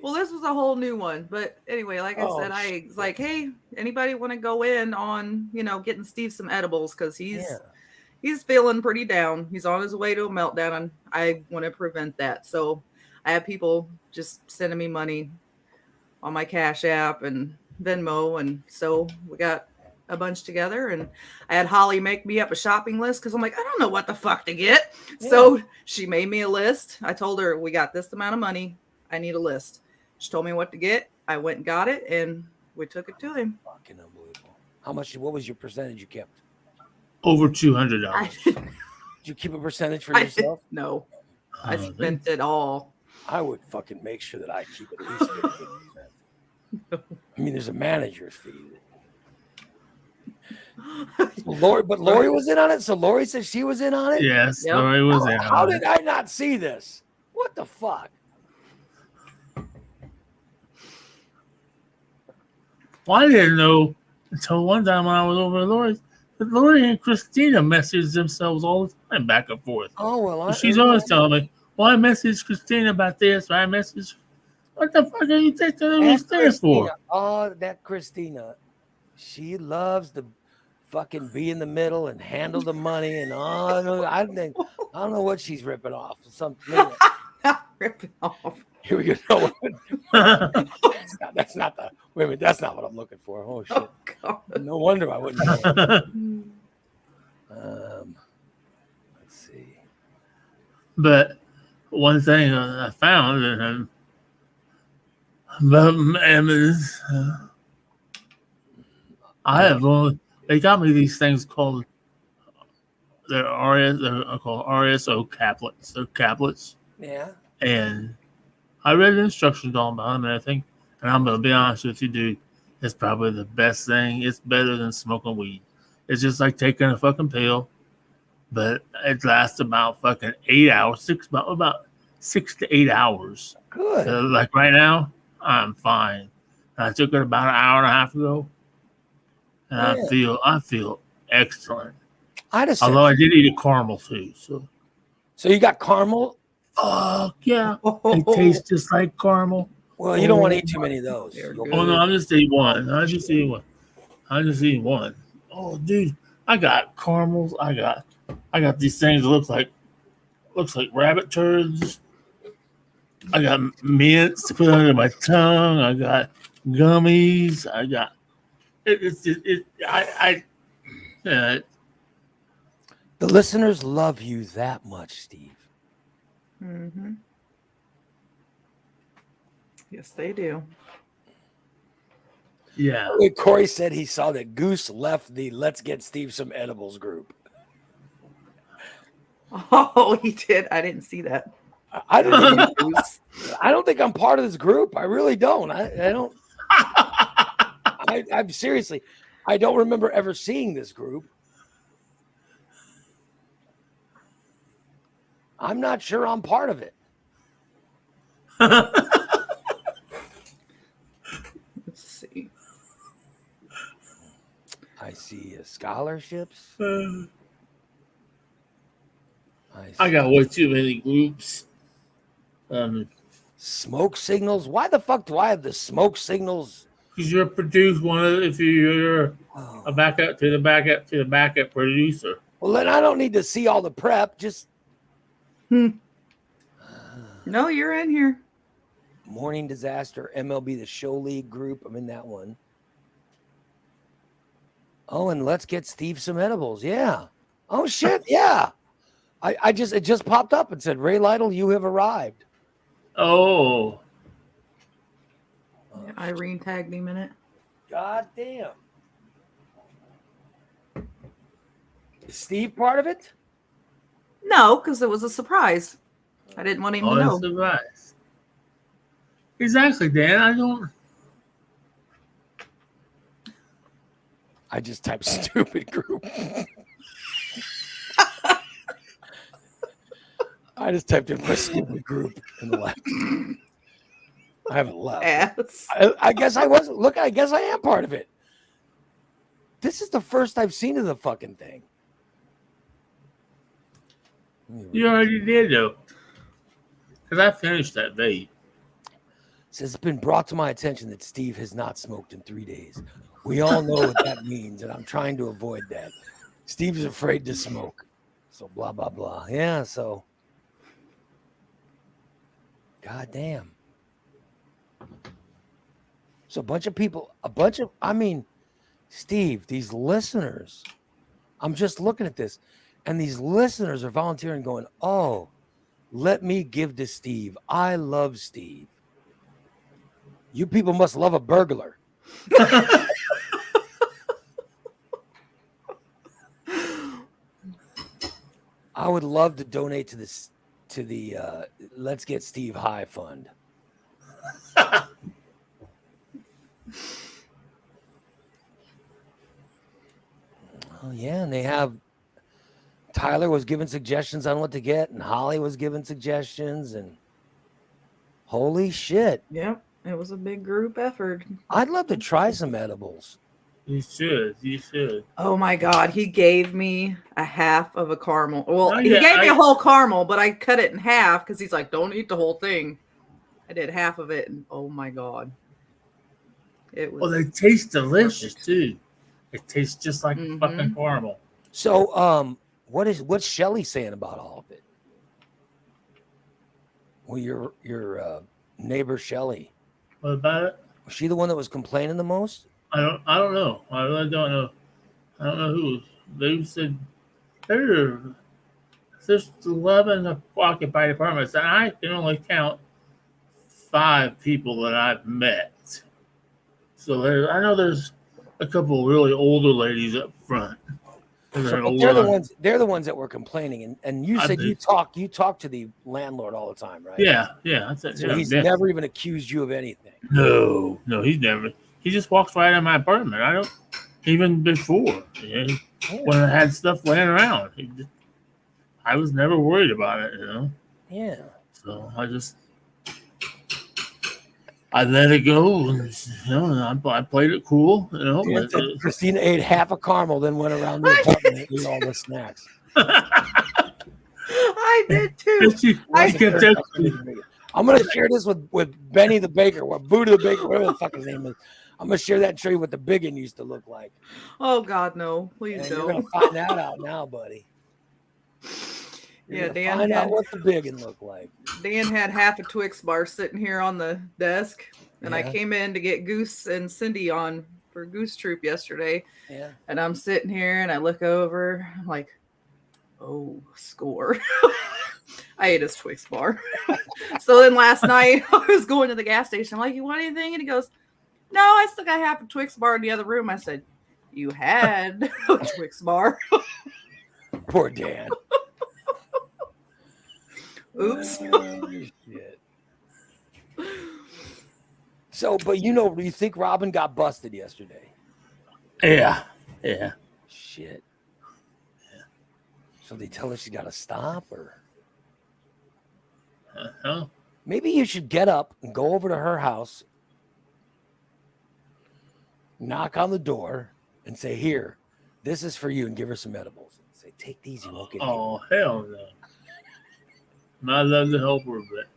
Well, this was a whole new one. But anyway, like I said, I was like, hey, anybody want to go in on, getting Steve some edibles? Because he's he's feeling pretty down. He's on his way to a meltdown, and I want to prevent that. So I have people just sending me money on my Cash App and Venmo, and so we got a bunch together. And I had Holly make me up a shopping list because I'm like, I don't know what the fuck to get. Yeah. So she made me a list. I told her, we got this amount of money. I need a list. She told me what to get. I went and got it, and we took it to him. Fucking unbelievable. How much? What was your percentage you kept? Over $200. Did you keep a percentage for yourself? No, I Oh, spent it all. I would fucking make sure that I keep at least 15%. I mean, there's a manager's fee. But Lori was in on it. So Lori said she was in on it. Yes, Yep. Lori was in. How did I not see this? What the fuck? Well, I didn't know until one time when I was over at Lori's that Lori and Christina message themselves all the time back and forth. Oh well, She's always telling me, "Well, I messaged Christina about this. Or I messaged. What the fuck are you texting me stairs for?" Oh, that Christina, she loves to fucking be in the middle and handle the money and all. I don't know what she's ripping off. Something. Rip it off. Here we go. No, that's not the. Wait a minute. That's not what I'm looking for. Oh shit! Oh, God. No wonder I wouldn't know. Let's see. But one thing I found, and I have only, they got me these things called they're called RSO caplets. They're caplets, Yeah. and I read the instructions all about them and everything. And I'm gonna be honest with you, dude. It's probably the best thing. It's better than smoking weed. It's just like taking a fucking pill, but it lasts about fucking 8 hours, about 6 to 8 hours. Good. Like right now, I'm fine. I took it about an hour and a half ago, and Yeah. I feel excellent. I just. Although I did eat a caramel too, so So you got caramel. fuck yeah, it tastes just like caramel. Well, you don't want to eat too many of those. They're You'll- good. Oh no, I'm just eating one. I just eat one. Oh, dude, I got caramels. I got these things that looks like rabbit turds. I got mints to put under my tongue. I got gummies. I got yeah. The listeners love you that much, Steve. Mm-hmm. Yes, they do. Yeah. Corey said he saw that Goose left the Let's Get Steve Some Edibles group. Oh, he did. I didn't see that. I don't think I'm part of this group. I really don't. I don't. I'm seriously. I don't remember ever seeing this group. I'm not sure I'm part of it. Let's see. I see scholarships. I got way too many groups. Smoke signals. Why the fuck do I have the smoke signals? Because you're produced one of if you're a backup to the backup producer. Well, then I don't need to see all the prep. Just No, you're in here. Morning Disaster, MLB The Show League group. I'm in that one. Oh, and Let's Get Steve Some Edibles. Yeah. Oh shit. Yeah. It just popped up and said, Ray Lytle, you have arrived. Oh. Irene tagged him in it. God damn. Is Steve part of it? No, because it was a surprise. I didn't want him to know. That's surprise. Exactly, Dan. I just typed stupid group. I just typed in my stupid group in the left. I haven't left. Ass. I guess I wasn't. Look, I guess I am part of it. This is the first I've seen of the fucking thing. You already did, though. Because I finished that vape. It says it's been brought to my attention that Steve has not smoked in 3 days. We all know what that means, and I'm trying to avoid that. Steve's afraid to smoke. So blah blah blah. Yeah. So. God damn. So I mean, Steve, these listeners, I'm just looking at this, and these listeners are volunteering, going, oh, let me give to Steve. I love Steve. You people must love a burglar. I would love to donate to the Let's Get Steve High Fund. Oh yeah, and they have Tyler was giving suggestions on what to get, and Holly was giving suggestions, and holy shit. Yep, it was a big group effort. I'd love to try some edibles. You should. Oh my God, he gave me a half of a caramel. Well, Oh, he yeah, gave me a whole caramel, but I cut it in half because he's like, don't eat the whole thing. I did half of it, and oh my God. It was. Well, they taste delicious perfect. too. It tastes just like fucking caramel. So, what's Shelly saying about all of it? Well, your neighbor Shelly. What about it? Was she the one that was complaining the most? I don't know. I really don't know. I don't know who. They said there's 11 occupied apartments, and I can only count 5 people that I've met. So I know there's a couple of really older ladies up front. They're the ones that were complaining, and you said you talk to the landlord all the time, right? Yeah. That's it. So Yeah, he's yeah. never even accused you of anything. No, he's never. He just walks right in my apartment. I don't even before when I had stuff laying around. I was never worried about it, Yeah. So I let it go, and I played it cool, Yeah, Christina ate half a caramel, then went around the apartment and ate all the snacks. I did too. I'm gonna share this with Benny the baker, or Buddha the baker, whatever the fuck his name is. I'm gonna share that and show you what the biggin used to look like. Oh God, no! Please You're don't. gonna find that out now, buddy. Dan find out what the biggin looked like. Dan had half a Twix bar sitting here on the desk, and I came in to get Goose and Cindy on for Goose Troop yesterday. Yeah. And I'm sitting here and I look over. I'm like, oh, score. I ate his Twix bar. So then last night I was going to the gas station. I'm like, you want anything? And he goes, no, I still got half a Twix bar in the other room. I said, you had a Twix bar. Poor Dan. Oops. Oh, shit. So, but do you think Robin got busted yesterday? Yeah. Shit. Yeah. So they tell her she got to stop, or maybe you should get up and go over to her house, knock on the door, and say, "Here, this is for you," and give her some edibles. Say, "Take these, you won't get." Oh hell no! I'd love to help her, but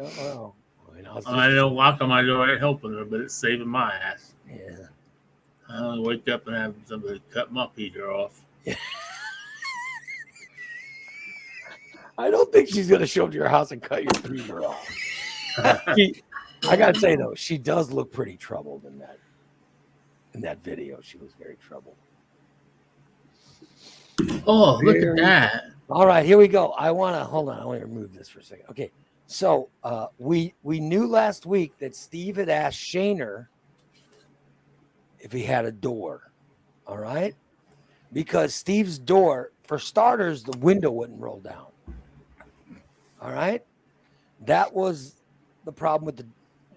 Oh. I don't knock on my door ain't helping her, but it's saving my ass. Yeah. I only wake up and have somebody cut my heater off. I don't think she's gonna show up to your house and cut your heater off. I gotta say though, she does look pretty troubled in that video. She was very troubled. Oh, look at that! All right, here we go. I want to remove this for a second. Okay, so we knew last week that Steve had asked Shaner if he had a door. All right, because Steve's door, for starters, the window wouldn't roll down. All right, that was the problem with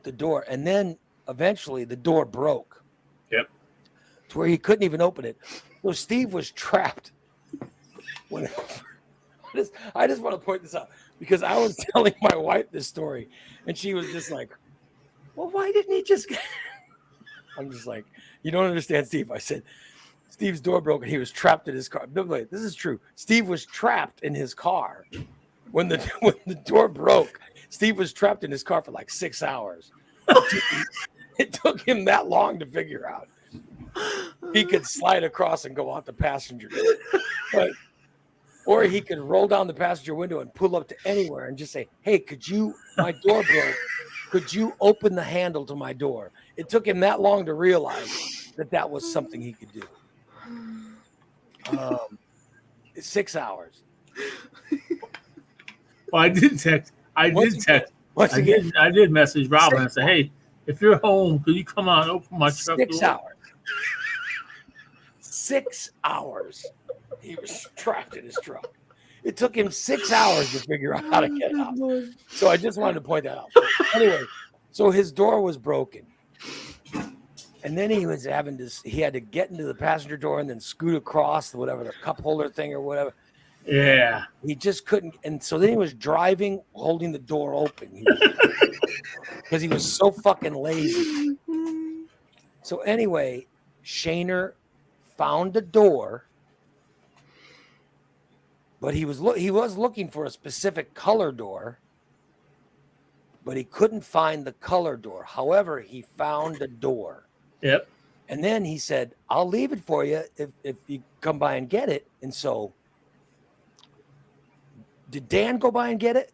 the door, and then eventually the door broke. Yep. To where he couldn't even open it. So Steve was trapped. I just want to point this out because I was telling my wife this story, and she was just like, "Well, why didn't he just?" I'm just like, "You don't understand, Steve." I said, "Steve's door broke, and he was trapped in his car." No, wait, this is true. Steve was trapped in his car when the door broke. Steve was trapped in his car for like 6 hours. It took him that long to figure out. he could slide across and go out the passenger door. Or he could roll down the passenger window and pull up to anywhere and just say, "Hey, my door broke. Could you open the handle to my door?" It took him that long to realize that was something he could do. 6 hours. Well, I did text. I did message Robin and say, "Hey, if you're home, could you come out and open my truck door?" 6 hours. 6 hours. He was trapped in his truck. It took him 6 hours to figure out how to get out. So I just wanted to point that out. Anyway, so his door was broken. And then he had to get into the passenger door and then scoot across the cup holder thing or whatever. Yeah. He just couldn't. And so then he was driving, holding the door open. Because he was so fucking lazy. So anyway, Shaner found the door. But he was looking for a specific color door, but he couldn't find the color door. However, he found the door. Yep. And then he said, "I'll leave it for you if you come by and get it." And so, did Dan go by and get it?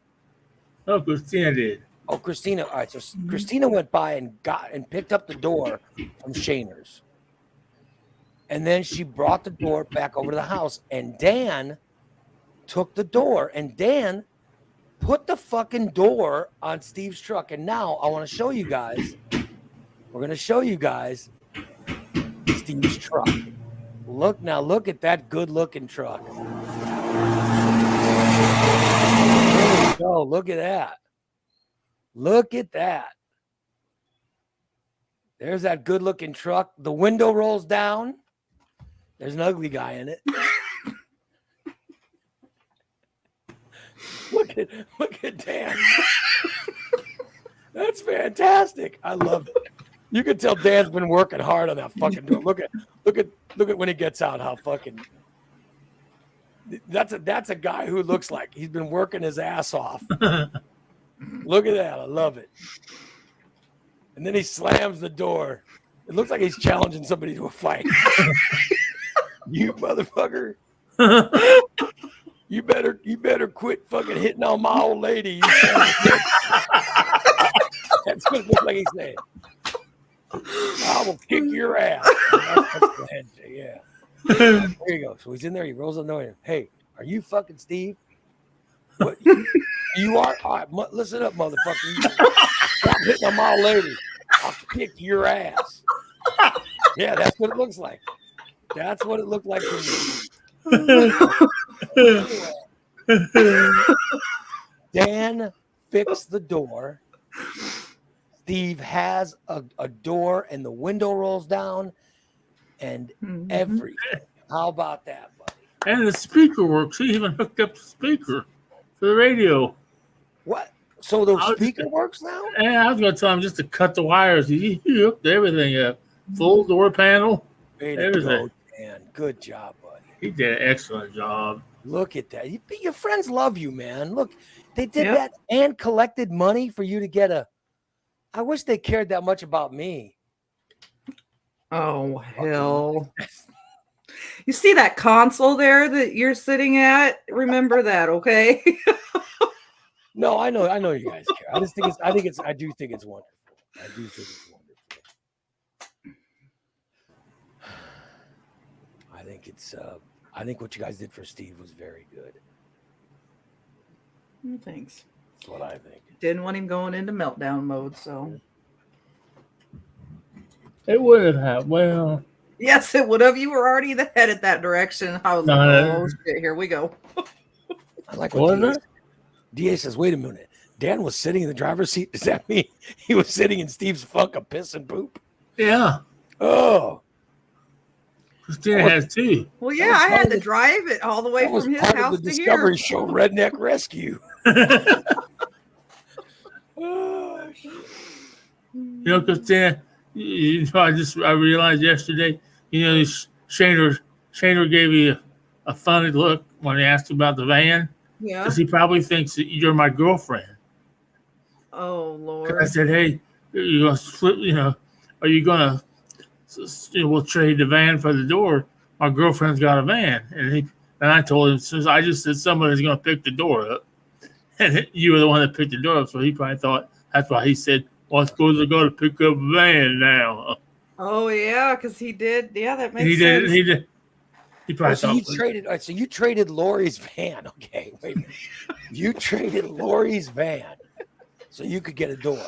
Oh, Christina did. Oh, Christina. All right. So Christina went by and picked up the door from Shaner's. And then she brought the door back over to the house. And Dan took the door, and Dan put the fucking door on Steve's truck. And now I want to show you guys. We're going to show you guys Steve's truck. Look at that good-looking truck. There we go. Look at that. Look at that. There's that good-looking truck. The window rolls down. There's an ugly guy in it. Look at Dan. That's fantastic. I love it. You can tell Dan's been working hard on that fucking door. Look at when he gets out, how fucking that's a guy who looks like he's been working his ass off. Look at that. I love it. And then he slams the door. It looks like he's challenging somebody to a fight. You motherfucker. You better quit fucking hitting on my old lady. That's what it looks like he's saying. I will kick your ass. Yeah. There you go. So he's in there. He rolls on the door. Hey, are you fucking Steve? What? You are? All right, listen up, motherfucker. Stop hitting on my old lady. I'll kick your ass. Yeah, that's what it looks like. That's what it looked like to me. Dan fixed the door. Steve has a door and the window rolls down and everything. How about that, buddy? And the speaker works. He even hooked up the speaker for the radio. What? So the speaker works now? Yeah, I was going to tell him just to cut the wires. He hooked everything up. Full door panel. Everything. Man, good job, buddy. He did an excellent job. Look at that. Your friends love you, man. Look, they did that and collected money for you to get I wish they cared that much about me. Oh, hell. You see that console there that you're sitting at? Remember that, okay? No, I know you guys care. I do think it's wonderful. I do think it's wonderful. I think what you guys did for Steve was very good. Thanks. That's what I think. Didn't want him going into meltdown mode, so. It would have. Well. Yes, it would have. You were already headed that direction. I was like, oh, shit, here we go. I like what DA says, wait a minute. Dan was sitting in the driver's seat. Does that mean he was sitting in Steve's funk of piss and poop? Yeah. Oh. Christina has too. Well, yeah, I had to drive it all the way from his house of the to Discovery here. Show Redneck Rescue. Oh, shit. You know, Christina, I realized yesterday, Shaner gave you a funny look when he asked about the van. Yeah. Because he probably thinks that you're my girlfriend. Oh, Lord. I said, hey, are you going to split, are you going to we'll trade the van for the door. My girlfriend's got a van, and I told him, since I just said somebody's going to pick the door up, and you were the one that picked the door up, so he probably thought that's why he said, "Well, I suppose they're going to pick up a van now." Oh yeah, because he did. Yeah, that makes He sense. did. He did. He probably So thought. you traded Lori's van. Okay, wait a minute. You traded Lori's van so you could get a door.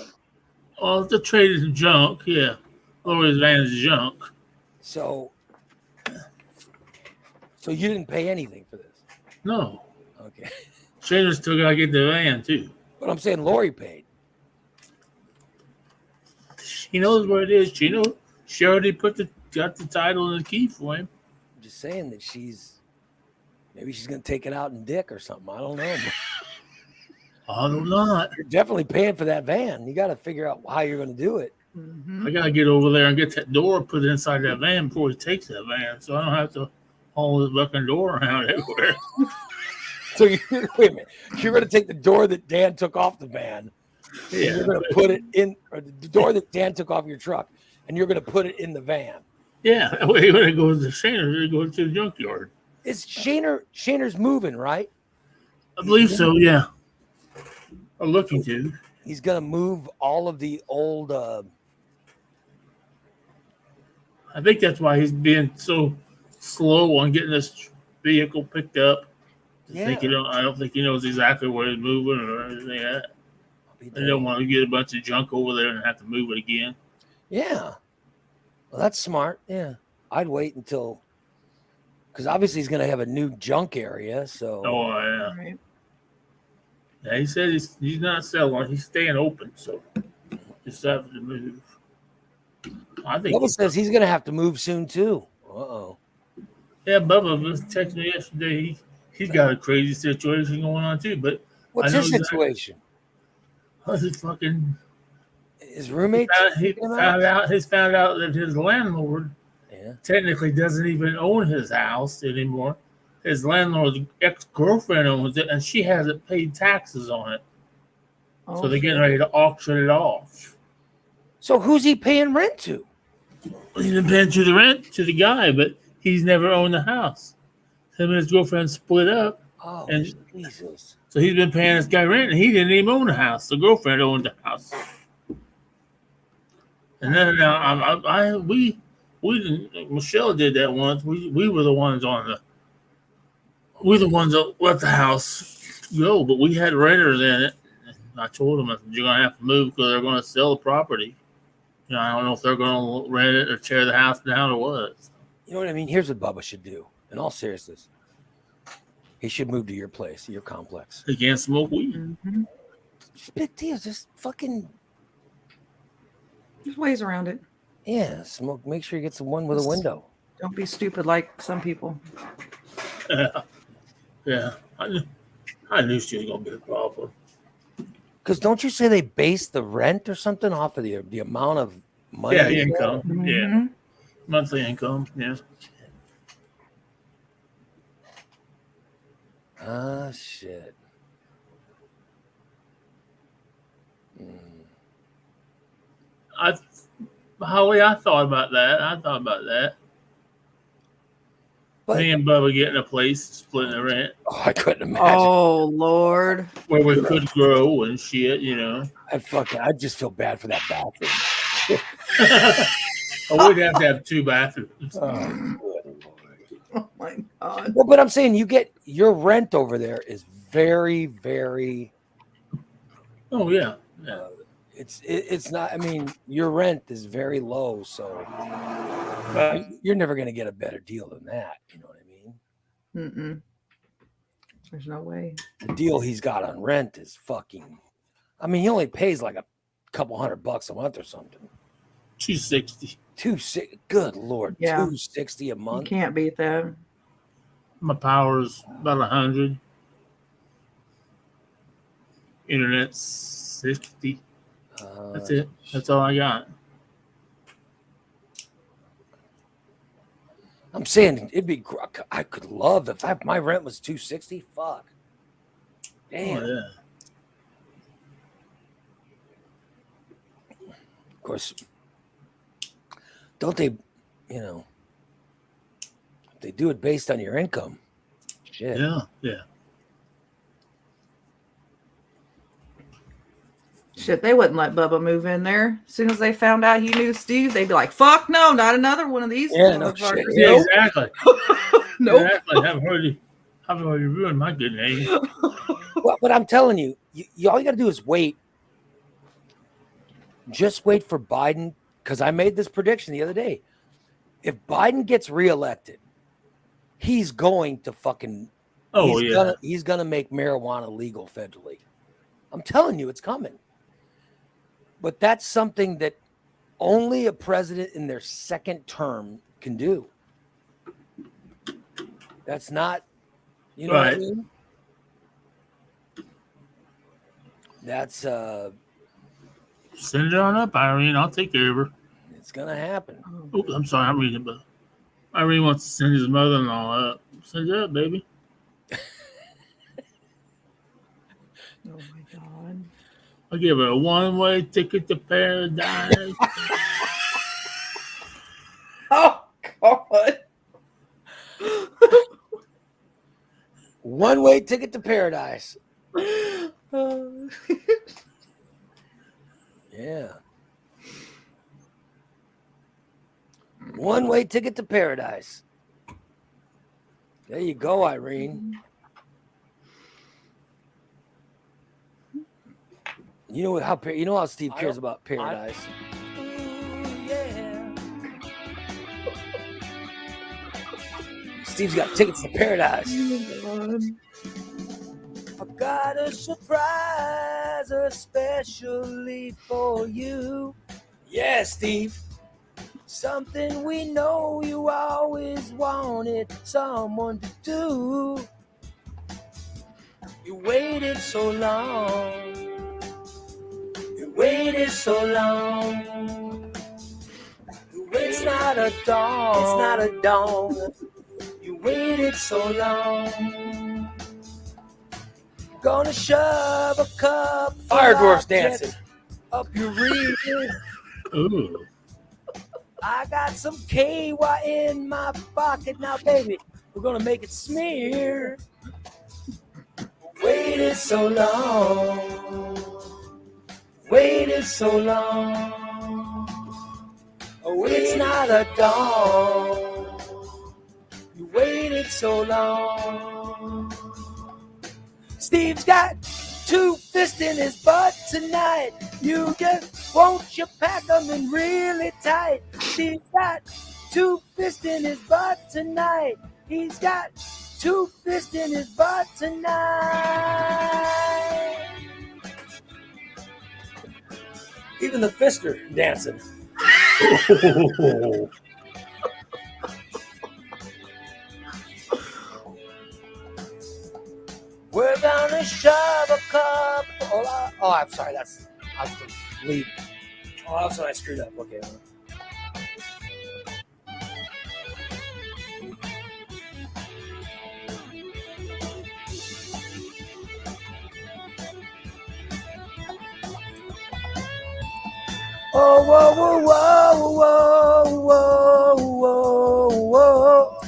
Oh, the trade is junk. Yeah, Lori's van is junk. So you didn't pay anything for this. No, Okay. Shayna still got to get the van too. But I'm saying Lori paid. She knows where it is. She knows. She already got the title and the key for him. I'm just saying that maybe she's gonna take it out in dick or something. I don't know. I don't know. You're definitely paying for that van. You got to figure out how you're gonna do it. Mhm. I gotta get over there and get that door put inside that van before he takes that van, so I don't have to haul his fucking door around everywhere. So wait a minute. You're gonna take the door that Dan took off the van. And Yeah, you're gonna put it in, or the door that Dan took off your truck, and you're gonna put it in the van. yeah. That way when it goes to Shayna, it goes to the junkyard. Is Shaner's moving, right? I believe so. Yeah, I'm looking to. He's gonna move all of the old. I think that's why he's being so slow on getting this vehicle picked up. I don't think he knows exactly where he's moving or anything like that. They don't want to get a bunch of junk over there and have to move it again. Yeah. Well, that's smart. Yeah. I'd wait until, because obviously he's going to have a new junk area. So. Oh, yeah. Right. Yeah, he said he's not selling. He's staying open. So just have to move. I think. Bubba says he's going to have to move soon too. Uh-oh. Yeah, Bubba was texting me yesterday. He's got a crazy situation going on too. But What's his situation? His fucking. His roommate. He found out that his landlord technically doesn't even own his house anymore. His landlord's ex-girlfriend owns it, and she hasn't paid taxes on it. Oh, So they're getting ready to auction it off. So who's he paying rent to? He's been paying to the rent to the guy, but he's never owned the house. Him and his girlfriend split up. Oh, and Jesus. So he's been paying this guy rent, and he didn't even own the house. The girlfriend owned the house. And then Michelle did that once. We were the ones that let the house go, but we had renters in it. I told them, you're going to have to move because they're going to sell the property. I don't know if they're going to rent it or tear the house down or what. You know what I mean? Here's what Bubba should do. In all seriousness, he should move to your place, your complex. He can't smoke weed. Mm-hmm. Big deal. Just fucking. There's ways around it. Yeah, smoke. Make sure you get one with a window. Don't be stupid like some people. Yeah. I knew she was going to be a problem. Because don't you say they base the rent or something off of the amount of money? Yeah, income. Mm-hmm. Yeah. Monthly income. Yeah. Ah, shit. Holly, I thought about that. But, me and Bubba getting a place, splitting the rent. Oh, I couldn't imagine. Oh, Lord. Where we could grow and shit, I just feel bad for that bathroom. We'd have to have 2 bathrooms. Oh, good Lord. Oh, my God. Well, but I'm saying you get your rent over there is very, very. Oh, yeah. It's not. I mean, your rent is very low, so you're never going to get a better deal than that. You know what I mean? Mm-mm. There's no way. The deal he's got on rent is fucking. I mean, he only pays like a couple $100 a month or something. $260. Good Lord, Yeah. $260 a month. You can't beat that. My power's about 100. Internet's 60. That's it. That's all I got. I'm saying it'd be. I could love if my rent was $260. Fuck. Damn. Oh, yeah. Of course. Don't they? you know, if they do it based on your income, shit. Yeah, yeah. Shit, they wouldn't let Bubba move in there. As soon as they found out he knew Steve, they'd be like, "Fuck no, not another one of these Yeah, no motherfuckers." shit. Yeah, Nope. exactly. Nope. Exactly. I've already ruined my good name. Well, but I'm telling you, all you got to do is wait. Just wait for Biden, because I made this prediction the other day. If Biden gets reelected, he's going to fucking Oh, yeah. he's gonna make marijuana legal federally. I'm telling you, it's coming. But that's something that only a president in their second term can do. That's not, you know what I Right. mean? That's Send it on up, Irene. I'll take care of her. it's gonna happen. Oops, I'm sorry. I'm reading, but Irene wants to send his mother-in-law up. Send it up, baby. Oh my god. I'll give her a one-way ticket to paradise. Oh god. One-way ticket to paradise. Yeah. One-way ticket to paradise. There you go, Irene. You know how Steve cares about paradise. Steve's got tickets to paradise. I got a surprise, especially for you. Yeah, Steve. Something we know you always wanted someone to do. You waited so long. You waited so long. It's not a dawn. It's not a dawn. You waited so long. Gonna shove a cup. Fire dwarfs dancing up your rear. Ooh. I got some KY in my pocket now, baby. We're gonna make it smear. Waited so long. Waited so long. Oh, it's not a dawn. You waited so long. Steve's got 2 fists in his butt tonight. You just won't you pack them in really tight. Steve's got 2 fists in his butt tonight. He's got 2 fists in his butt tonight. Even the fister dancing. We're gonna shove a cup. Oh, I'm sorry. I was the lead. Oh, I'm sorry. I screwed up. Okay. Oh, whoa, whoa, whoa, whoa, whoa, whoa.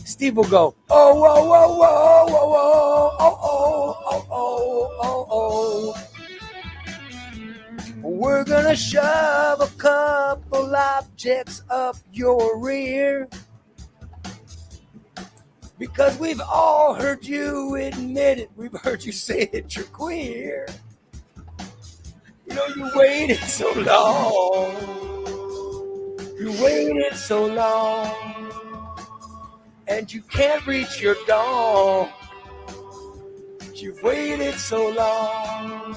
Steve will go, oh, whoa, whoa, whoa, whoa, whoa, oh, oh, oh, oh, oh, oh. We're gonna shove a couple objects up your rear, because we've all heard you admit it. We've heard you say that you're queer. You know, you waited so long. You waited so long. And you can't reach your dawn. You've waited so long.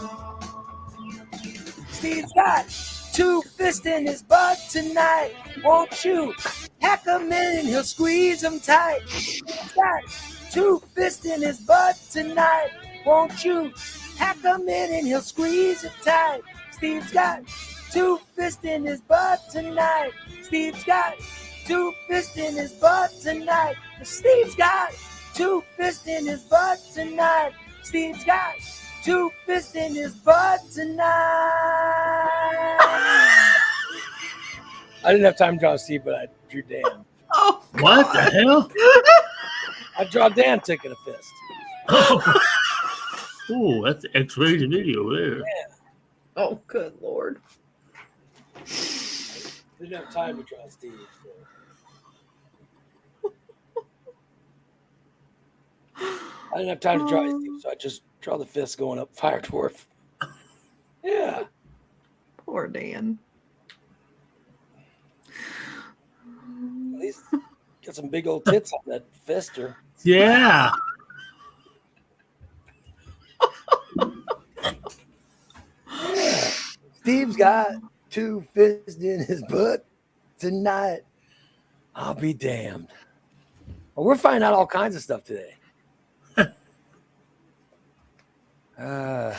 Steve's got 2 fists in his butt tonight. Won't you hack him in and he'll squeeze him tight. Steve's got 2 fists in his butt tonight. Won't you hack him in and he'll squeeze it tight. Steve's got 2 fists in his butt tonight. Steve's got 2 fists in his butt tonight. Steve's got 2 fists in his butt tonight. Steve's got 2 fists in his butt tonight. I didn't have time to draw Steve, but I drew Dan. Oh, What the hell? I draw Dan taking a fist. Oh, that's an X-rated video there. oh, good Lord. I didn't have time to draw Steve. So. I didn't have time to draw Steve, so I just draw the fist going up Fire Dwarf. Yeah. Poor Dan. At least got some big old tits on that fister. Yeah. Steve's got 2 fists in his butt tonight. I'll be damned. Well, we're finding out all kinds of stuff today. All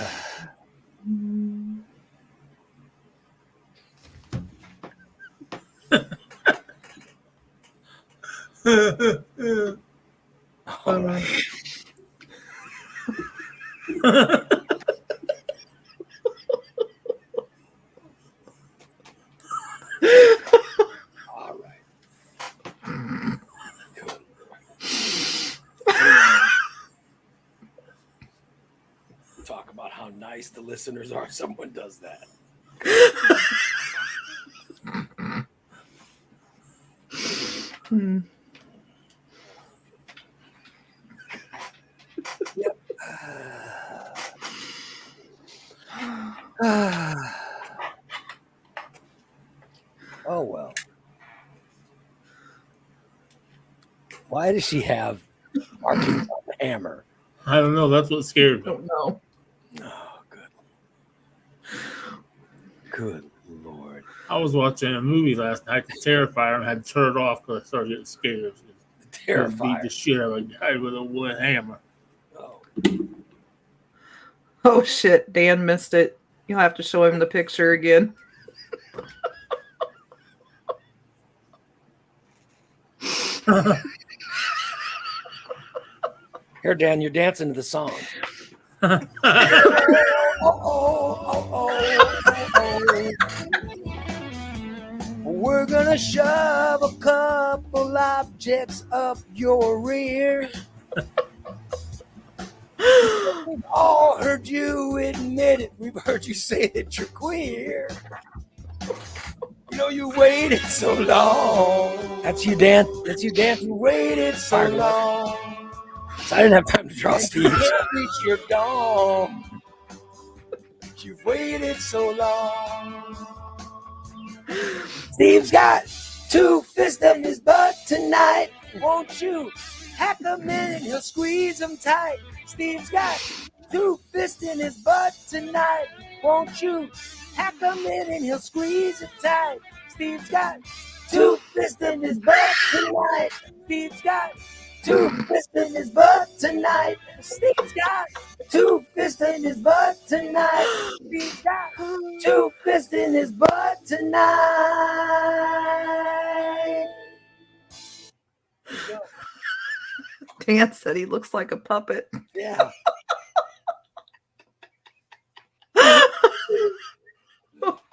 right. All right. Talk about how nice the listeners are. Someone does that. Yep. Oh, well. Why does she have markings on the hammer? I don't know. That's what scared me. Don't know. Oh, good. Good Lord. I was watching a movie last night, The Terrifier, and I had to turn it off because I started getting scared. Beat Terrified. the shit out of a guy with a wood hammer. Oh. Oh, shit. Dan missed it. You'll have to show him the picture again. Here, Dan, you're dancing to the song. We're gonna shove a couple objects up your rear. We've all heard you admit it. We've heard you say that you're queer. You know you waited so long. That's you, Dan. That's you, Dan. You waited so long. So I didn't have time to draw Steve. You can't reach your dawn. You've waited so long. Steve's got 2 fists in his butt tonight. Won't you hack him in and he'll squeeze him tight? Steve's got 2 fists in his butt tonight. Won't you hack him in and he'll squeeze it tight? Steve's got 2 fists in his butt tonight. Steve's got 2 fists in his butt tonight. Steve's got 2 fists in his butt tonight. Steve's got 2 fists in his butt tonight. Dan said he looks like a puppet. Yeah.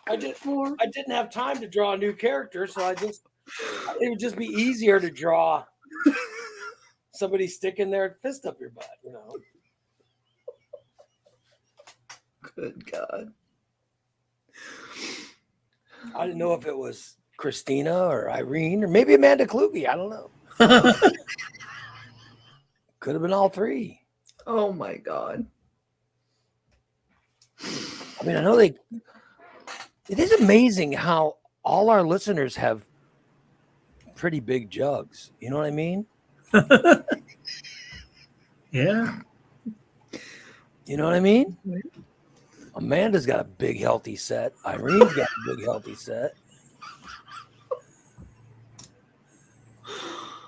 I didn't have time to draw a new character, so it would just be easier to draw somebody sticking their fist up your butt, you know. Good God. I didn't know if it was Christina or Irene or maybe Amanda Kluge. I don't know. Could have been all 3. Oh my God. I mean, I know it is amazing how all our listeners have pretty big jugs. You know what I mean? Yeah. You know what I mean? Amanda's got a big, healthy set. Irene's got a big, healthy set.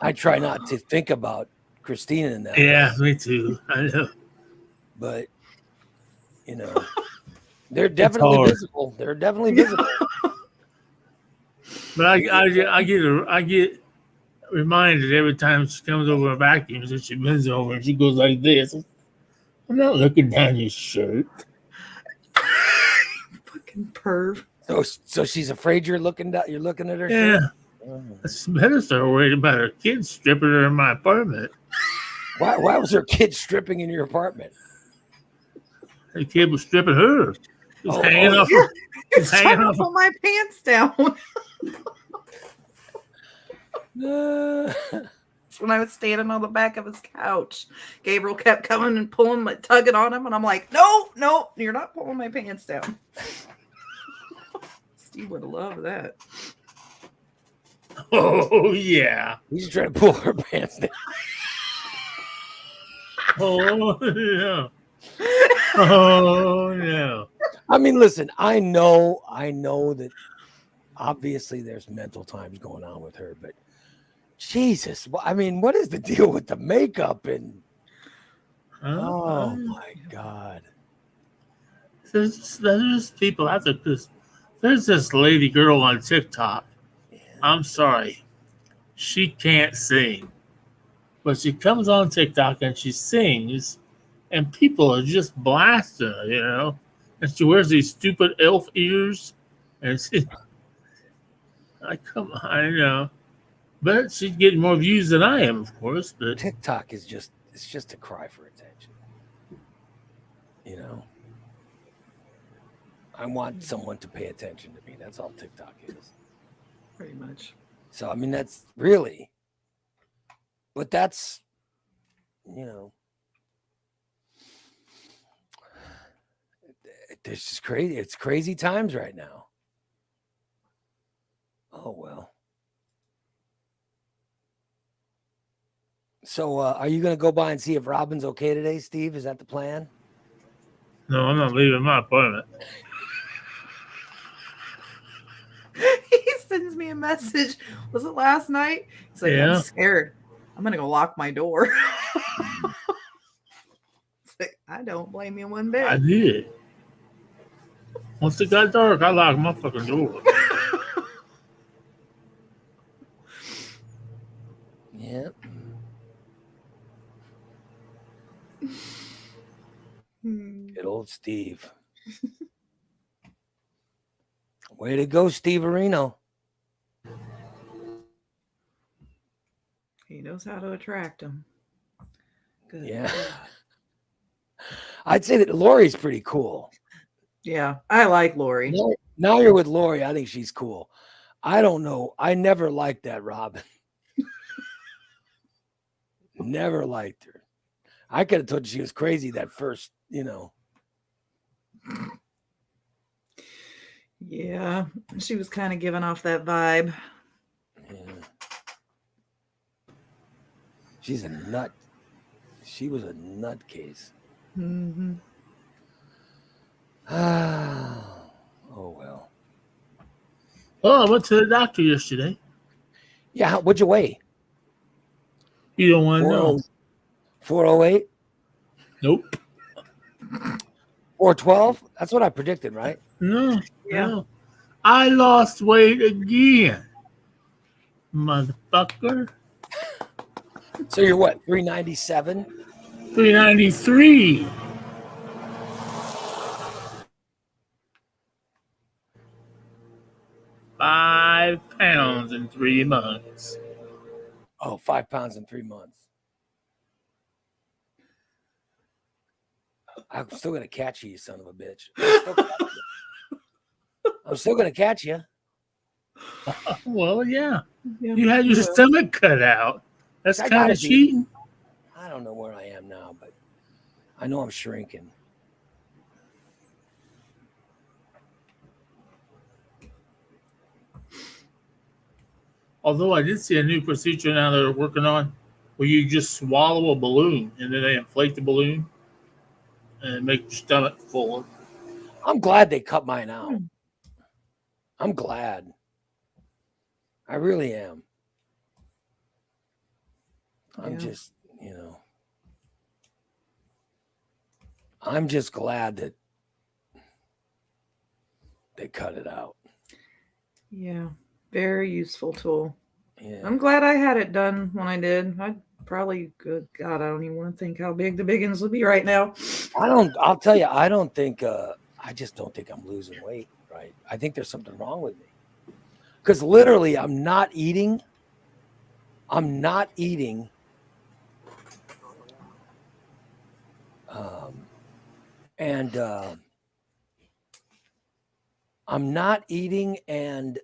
I try not to think about Christina in that. Yeah, way, me too. I know. but you know, they're definitely visible. They're definitely visible. But I get reminded every time she comes over and vacuums and she bends over and she goes like this. I'm not looking down your shirt. Fucking perv. So she's afraid you're looking at her. Yeah. Shirt? Oh. It's better start worried about her kids stripping her in my apartment. Why was her kid stripping in your apartment? The kid was stripping her. She's hanging off. You're She's trying hanging to off. pull my pants down. When I was standing on the back of his couch, Gabriel kept coming and pulling, tugging on him, and I'm like, no, you're not pulling my pants down. Steve would have loved that. Oh yeah. He's trying to pull her pants down. Oh yeah. Oh no. I mean, listen, I know that obviously there's mental times going on with her, but Jesus, I mean, what is the deal with the makeup and oh my God. There's just people out there because there's this lady girl on TikTok. Yeah. I'm sorry. She can't sing. But she comes on TikTok and she sings and people are just blasting her, you know. And she wears these stupid elf ears. And she come on, I know. But she's getting more views than I am, of course. But TikTok is just a cry for attention. You know? I want someone to pay attention to me. That's all TikTok is. Pretty much. So I mean that's really, but that's, you know, it's just crazy. It's crazy times right now. Oh well. So are you going to go by and see if Robin's okay today, Steve? Is that the plan? no, I'm not leaving my apartment. He sends me a message. Was it last night? He's like, Yeah. I'm scared. I'm going to go lock my door. It's like, I don't blame you one bit. I did. Once it got dark, I locked my fucking door. Yeah. Good old Steve. Way to go, Steve Areno. He knows how to attract them. Good. Yeah. I'd say that Lori's pretty cool. Yeah, I like Lori. Now you're with Lori. I think she's cool. I don't know. I never liked that Robin. Never liked her. I could have told you she was crazy that first, you know. Yeah, she was kind of giving off that vibe. Yeah. She's a nut. She was a nutcase. Mm-hmm. Oh well. Oh, I went to the doctor yesterday. Yeah, what'd you weigh? You don't want to know. 408? Nope. 412? That's what I predicted, right? No. Yeah. No. I lost weight again. Motherfucker. So you're what, 397? 393. £5 in 3 months. Oh, 5 pounds in 3 months. I'm still gonna catch you, you son of a bitch. I'm still gonna catch you. Well, yeah. Yeah. You had your stomach cut out. That's I kind gotta of be. cheating. I don't know where I am now, but I know I'm shrinking. Although I did see a new procedure now they're working on where you just swallow a balloon and then they inflate the balloon and make your stomach fuller. I'm glad they cut mine out. I'm glad. I really am. I'm Yeah. just, you know, I'm just glad that they cut it out. Yeah, very useful tool. Yeah. I'm glad I had it done when I did. I'd probably, good God, I don't even want to think how big the big ones would be right now. I'll tell you, I just don't think I'm losing weight right. I think there's something wrong with me. Because literally, I'm not eating. I'm not eating. And I'm not eating, and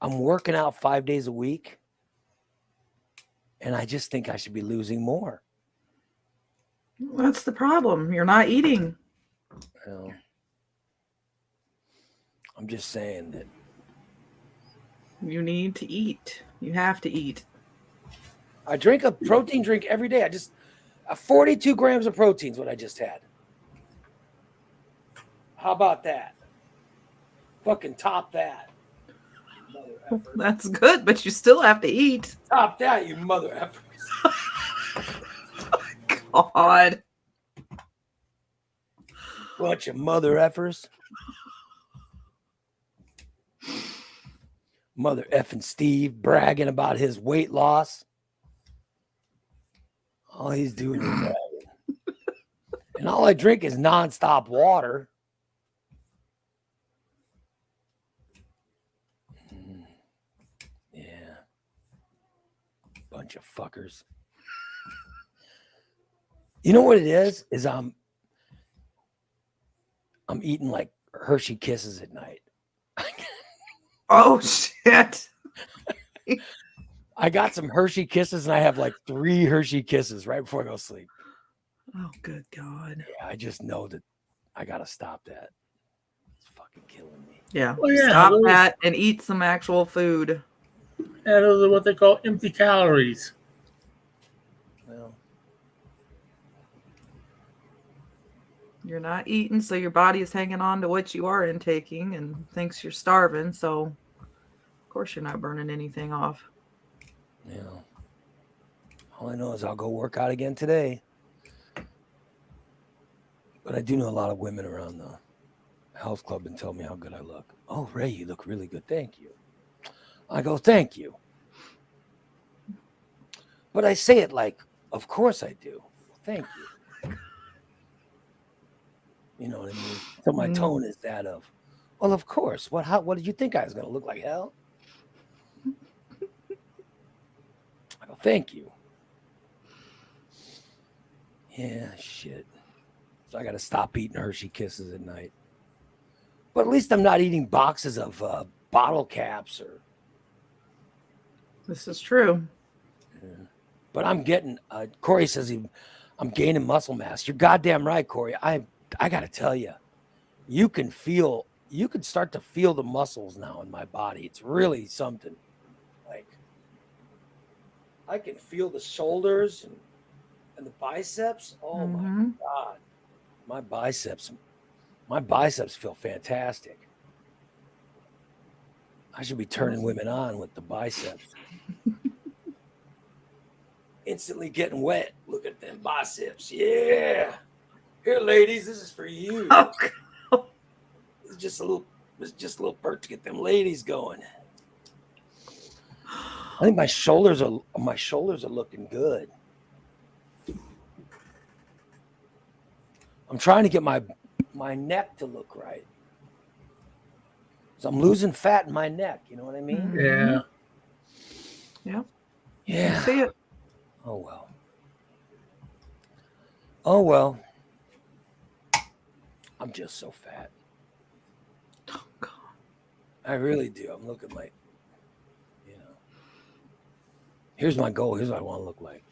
I'm working out 5 days a week. And I just think I should be losing more. That's the problem. You're not eating. Well, I'm just saying that. You need to eat. You have to eat. I drink a protein drink every day. 42 grams of protein is what I just had. How about that? Fucking top that. Mother effer. That's good, but you still have to eat. Top that, you mother effers. God. Bunch of mother effers. Mother effing Steve bragging about his weight loss. All he's doing is bragging. And all I drink is nonstop water. Yeah. Bunch of fuckers. You know what it is? I'm eating like Hershey Kisses at night. Oh, shit. I got some Hershey Kisses, and I have like 3 Hershey Kisses right before I go to sleep. Oh, good God. Yeah, I just know that I got to stop that. It's fucking killing me. Yeah. Oh, yeah, Stop those- that and eat some actual food. Yeah, those are what they call empty calories. Well, You're not eating, so your body is hanging on to what you are intaking and thinks you're starving. So, of course, you're not burning anything off. you know, all I know is I'll go work out again today. But I do know a lot of women around the health club and tell me how good I look. Oh, Ray, you look really good. Thank you. I go, thank you. But I say it like, of course I do. Thank you. You know what I mean? So my tone is that of, well, of course. What did you think I was going to look like hell? I go, thank you. Yeah, shit. So I got to stop eating Hershey Kisses at night. But at least I'm not eating boxes of bottle caps or. This is true. But I'm getting. Corey says I'm gaining muscle mass. You're goddamn right, Corey. I got to tell you, you can start to feel the muscles now in my body. It's really something. Like I can feel the shoulders and the biceps. Oh my God. My biceps feel fantastic. I should be turning women on with the biceps. Instantly getting wet. Look at them biceps. Yeah. Here, ladies, this is for you. Oh, It's just a little perk to get them ladies going. I think my shoulders are looking good. I'm trying to get my neck to look right. So I'm losing fat in my neck. You know what I mean? Yeah. Yeah. Yeah. I see it. Oh, well. Oh, well. I'm just so fat. Oh, God. I really do. I'm looking like, here's my goal. Here's what I want to look like.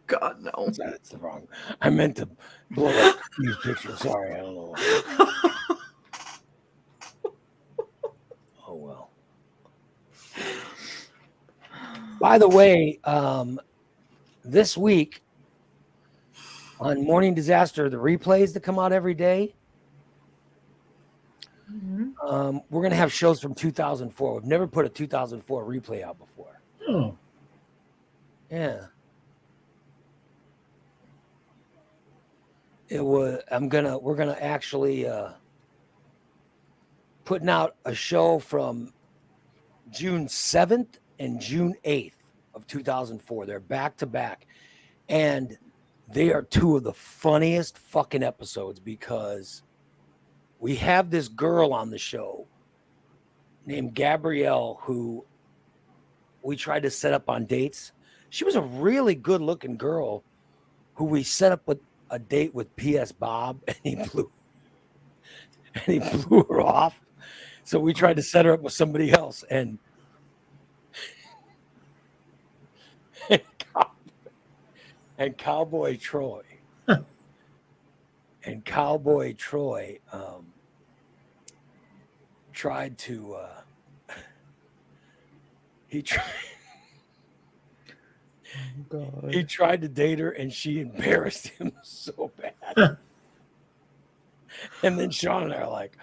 God, no. That's the wrong. I meant to blow up these pictures. Sorry, I don't know. Oh, well. By the way, this week on Morning Disaster, the replays that come out every day, we're going to have shows from 2004. We've never put a 2004 replay out before. Oh. Yeah. We're gonna actually putting out a show from June 7th and June 8th of 2004. They're back to back. And they are two of the funniest fucking episodes because we have this girl on the show named Gabrielle who we tried to set up on dates. She was a really good looking girl who we set up with a date with P.S. Bob, and he blew her off. So we tried to set her up with somebody else, and Cowboy Troy tried to he tried to date her, and she embarrassed him so bad. And then Sean and I are like,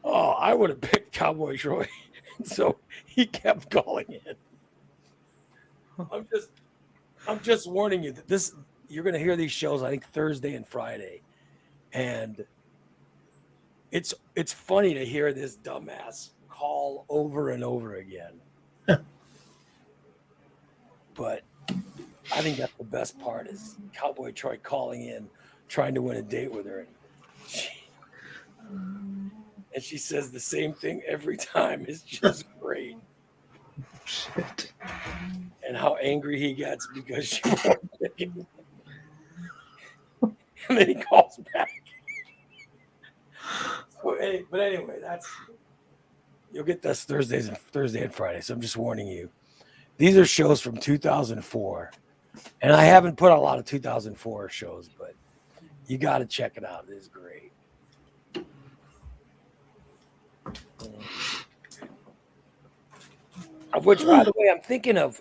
oh, I would have picked Cowboy Troy. And so he kept calling in. I'm just warning you that you're going to hear these shows, I think, Thursday and Friday. And it's funny to hear this dumbass call over and over again. But I think that's the best part is Cowboy Troy calling in, trying to win a date with her. And she says the same thing every time. It's just great. Shit. And how angry he gets because she won't pick him. And then he calls back. But anyway, you'll get this Thursday and Friday. So I'm just warning you. These are shows from 2004. And I haven't put a lot of 2004 shows, but you got to check it out. It is great. Of which, by the way, I'm thinking of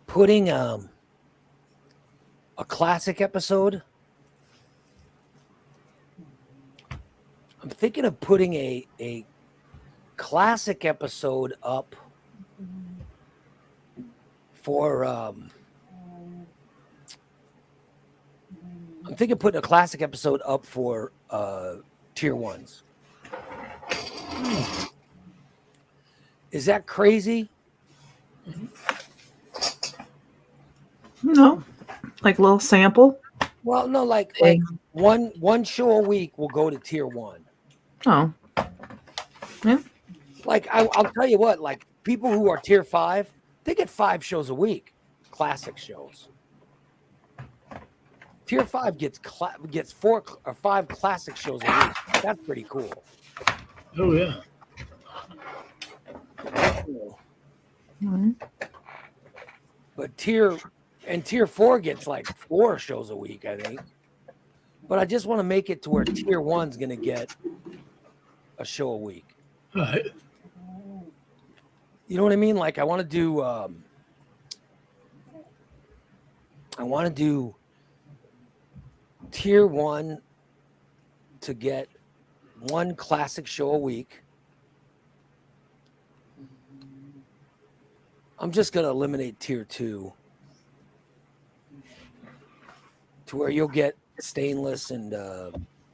putting a classic episode. I'm thinking of putting a classic episode up for I'm thinking of putting a classic episode up for tier ones. Is that crazy? No, like a little sample. Well, no, like one show a week will go to tier one. Oh, yeah. Like I'll tell you what, like people who are tier 5, they get 5 shows a week, classic shows. Tier 5 gets 4 or 5 classic shows a week. That's pretty cool. Oh yeah. Mm-hmm. But tier 4 gets like 4 shows a week, I think. But I just want to make it to where tier 1's going to get a show a week. Right. You know what I mean? Like I want to do tier 1 to get 1 classic show a week. I'm just going to eliminate tier 2 to where you'll get stainless and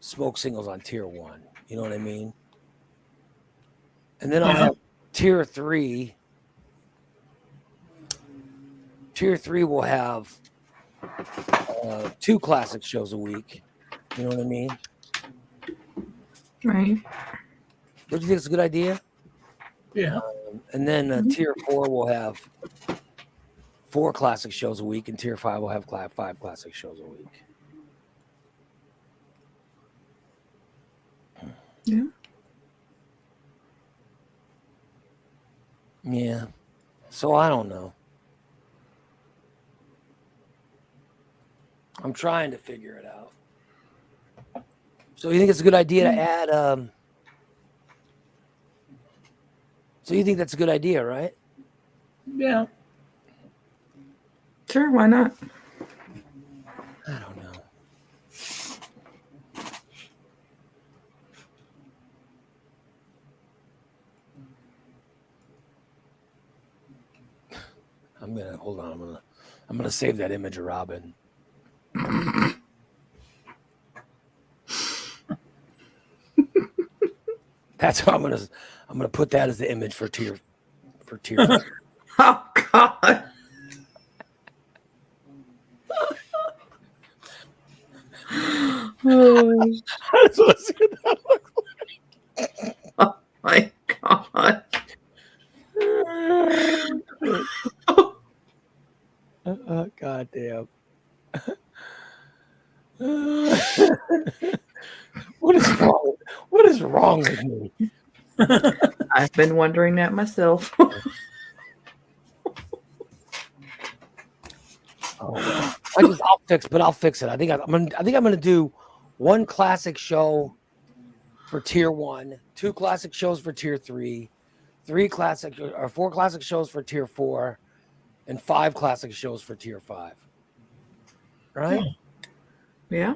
smoke singles on tier 1. You know what I mean? And then I'll have tier 3. Tier 3 will have 2 classic shows a week. You know what I mean? Right. Don't you think it's a good idea? Yeah. And then tier 4 will have 4 classic shows a week, and tier 5 will have 5 classic shows a week. Yeah. Yeah. So I don't know. I'm trying to figure it out. So you think it's a good idea to add So you think that's a good idea, right? Yeah. Sure, why not? I don't know. Hold on. I'm gonna save that image of Robin. That's how I'm gonna put that as the image for for tier 5. Oh God. Oh That's what that looks my God. like. God damn. What is wrong? What is wrong with me? I've been wondering that myself. Oh well, I'll fix it. I think I'm gonna do one classic show for tier 1, 2 classic shows for tier 3, 4 classic shows for tier 4, and 5 classic shows for tier 5. Right? Yeah.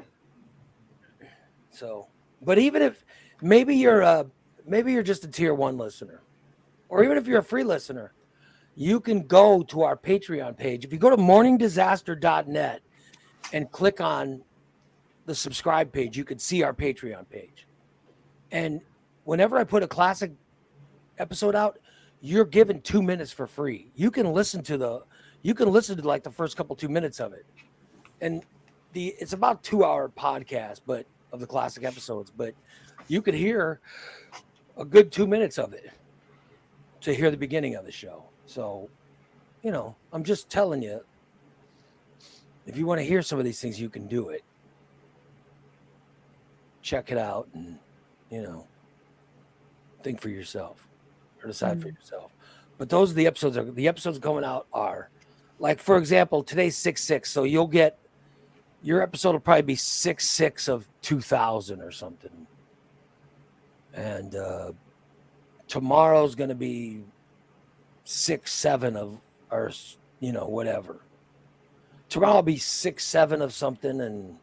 So, but even if maybe you're just a tier 1 listener, or even if you're a free listener, you can go to our Patreon page. If you go to morningdisaster.net and click on the subscribe page, you can see our Patreon page. And whenever I put a classic episode out, you're given 2 minutes for free. You can listen to like the first couple 2 minutes of it. And it's about 2-hour podcast, but of the classic episodes, but you could hear a good 2 minutes of it to hear the beginning of the show. So, I'm just telling you, if you want to hear some of these things, you can do it. Check it out and, think for yourself or decide for yourself. But those are the episodes. The episodes going out are, like, for example, today's 6/6. So you'll get, your episode will probably be 6/6 of 2000 or something. And tomorrow's going to be 6/7 of, or, whatever. Tomorrow will be 6/7 of something, and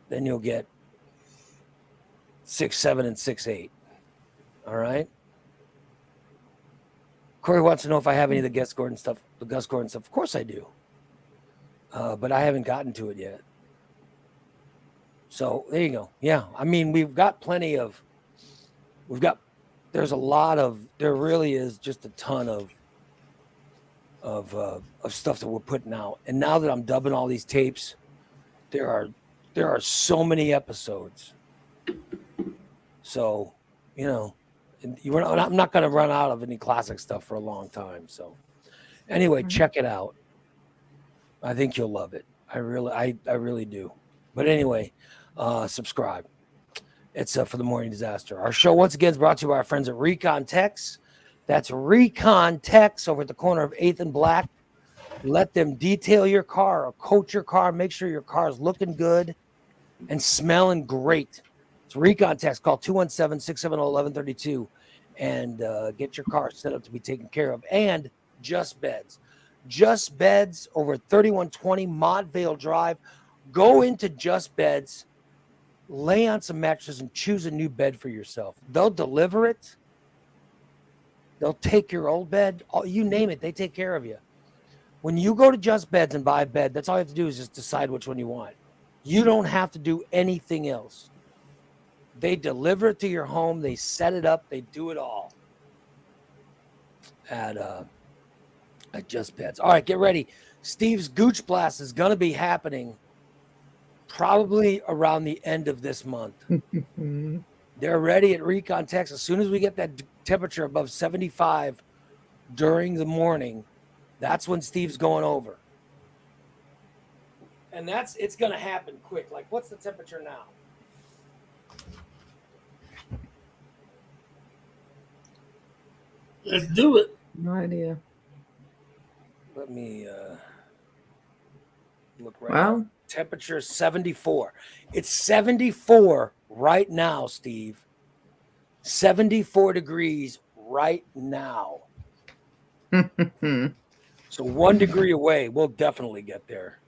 then you'll get 6/7 and 6/8. All right. Corey wants to know if I have any of the Gus Gordon stuff. Of course I do. But I haven't gotten to it yet. So there you go. Yeah. I mean, there really is just a ton of stuff that we're putting out. And now that I'm dubbing all these tapes, there are so many episodes. So, I'm not going to run out of any classic stuff for a long time. So anyway, check it out. I think you'll love it. I really do. But anyway, subscribe. It's for the Morning Disaster. Our show, once again, is brought to you by our friends at Recon Techs. That's Recon Techs over at the corner of 8th and Black. Let them detail your car or coat your car. Make sure your car is looking good and smelling great. It's Recon Techs. Call 217-670-1132 and get your car set up to be taken care of. And Just Beds. Just Beds over at 3120 Montvale Drive. Go into Just Beds, lay on some mattresses, and choose a new bed for yourself. They'll deliver it. They'll take your old bed. You name it, they take care of you. When you go to Just Beds and buy a bed, that's all you have to do is just decide which one you want. You don't have to do anything else. They deliver it to your home. They set it up. They do it all at Just Beds. All right, get ready. Steve's Gooch Blast is going to be happening probably around the end of this month. They're ready at Recon Techs. As soon as we get that temperature above 75 during the morning, that's when Steve's going over. And it's going to happen quick. Like, what's the temperature now? Let's do it. No idea. Let me look right Wow. now. Temperature 74. It's 74 right now, Steve. 74 degrees right now. So 1 degree away. We'll definitely get there.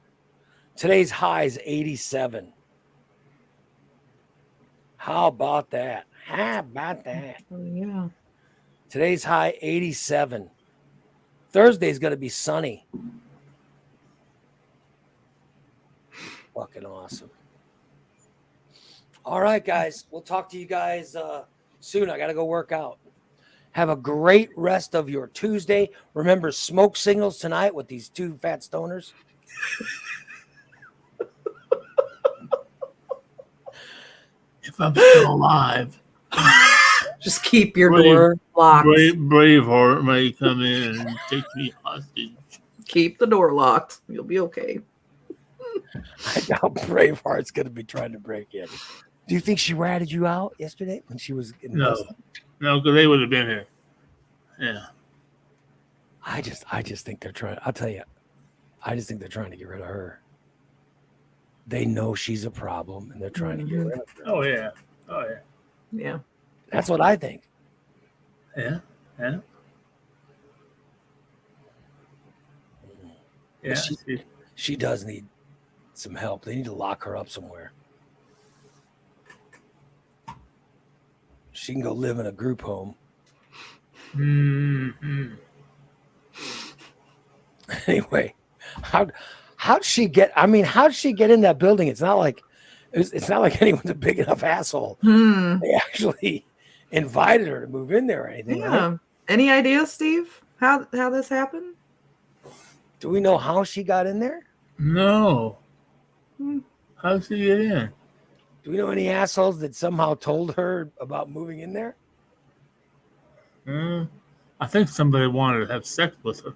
Today's high is 87. How about that? Oh, yeah. Today's high 87. Thursday's going to be sunny. Fucking awesome. All right, guys. We'll talk to you guys soon. I got to go work out. Have a great rest of your Tuesday. Remember, smoke signals tonight with these two fat stoners. If I'm still alive, Just keep your Brave- door locked. Braveheart may come in and take me hostage. Keep the door locked. You'll be okay. I doubt Braveheart's going to be trying to break in. Do you think she ratted you out yesterday when she was in No, Boston? no, because they would have been here. Yeah. I just think they're trying. I'll tell you, I just think they're trying to get rid of her. They know she's a problem, and they're trying to get rid of her. Oh yeah. Oh yeah. Yeah. That's what I think. Yeah. Yeah. Yeah. She does need some help. They need to lock her up somewhere. She can go live in a group home. Mm-hmm. Anyway, how'd she get? I mean, how'd she get in that building? It's not like anyone's a big enough asshole. They actually invited her to move in there or anything. Yeah. Right? Any ideas, Steve? How this happened? Do we know how she got in there? No. How did she get in? Do we know any assholes that somehow told her about moving in there? I think somebody wanted to have sex with her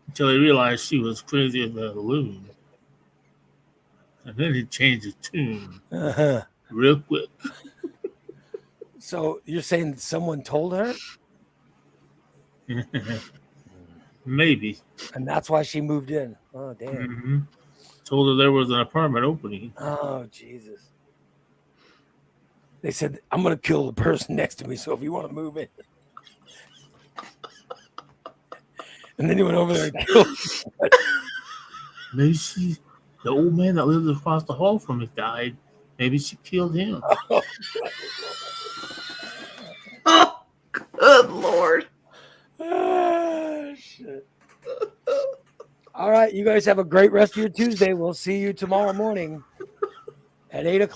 until they realized she was crazy as a loon. And then he changed his tune real quick. So you're saying that someone told her? Maybe. And that's why she moved in. Oh, damn. Mm-hmm. Told her there was an apartment opening. Oh, Jesus. They said, I'm going to kill the person next to me, so if you want to move in. And then he went over there and killed him. Maybe the old man that lived across the hall from me died. Maybe she killed him. Oh, good Lord. Ah, shit. All right, you guys have a great rest of your Tuesday. We'll see you tomorrow morning at 8 o'clock.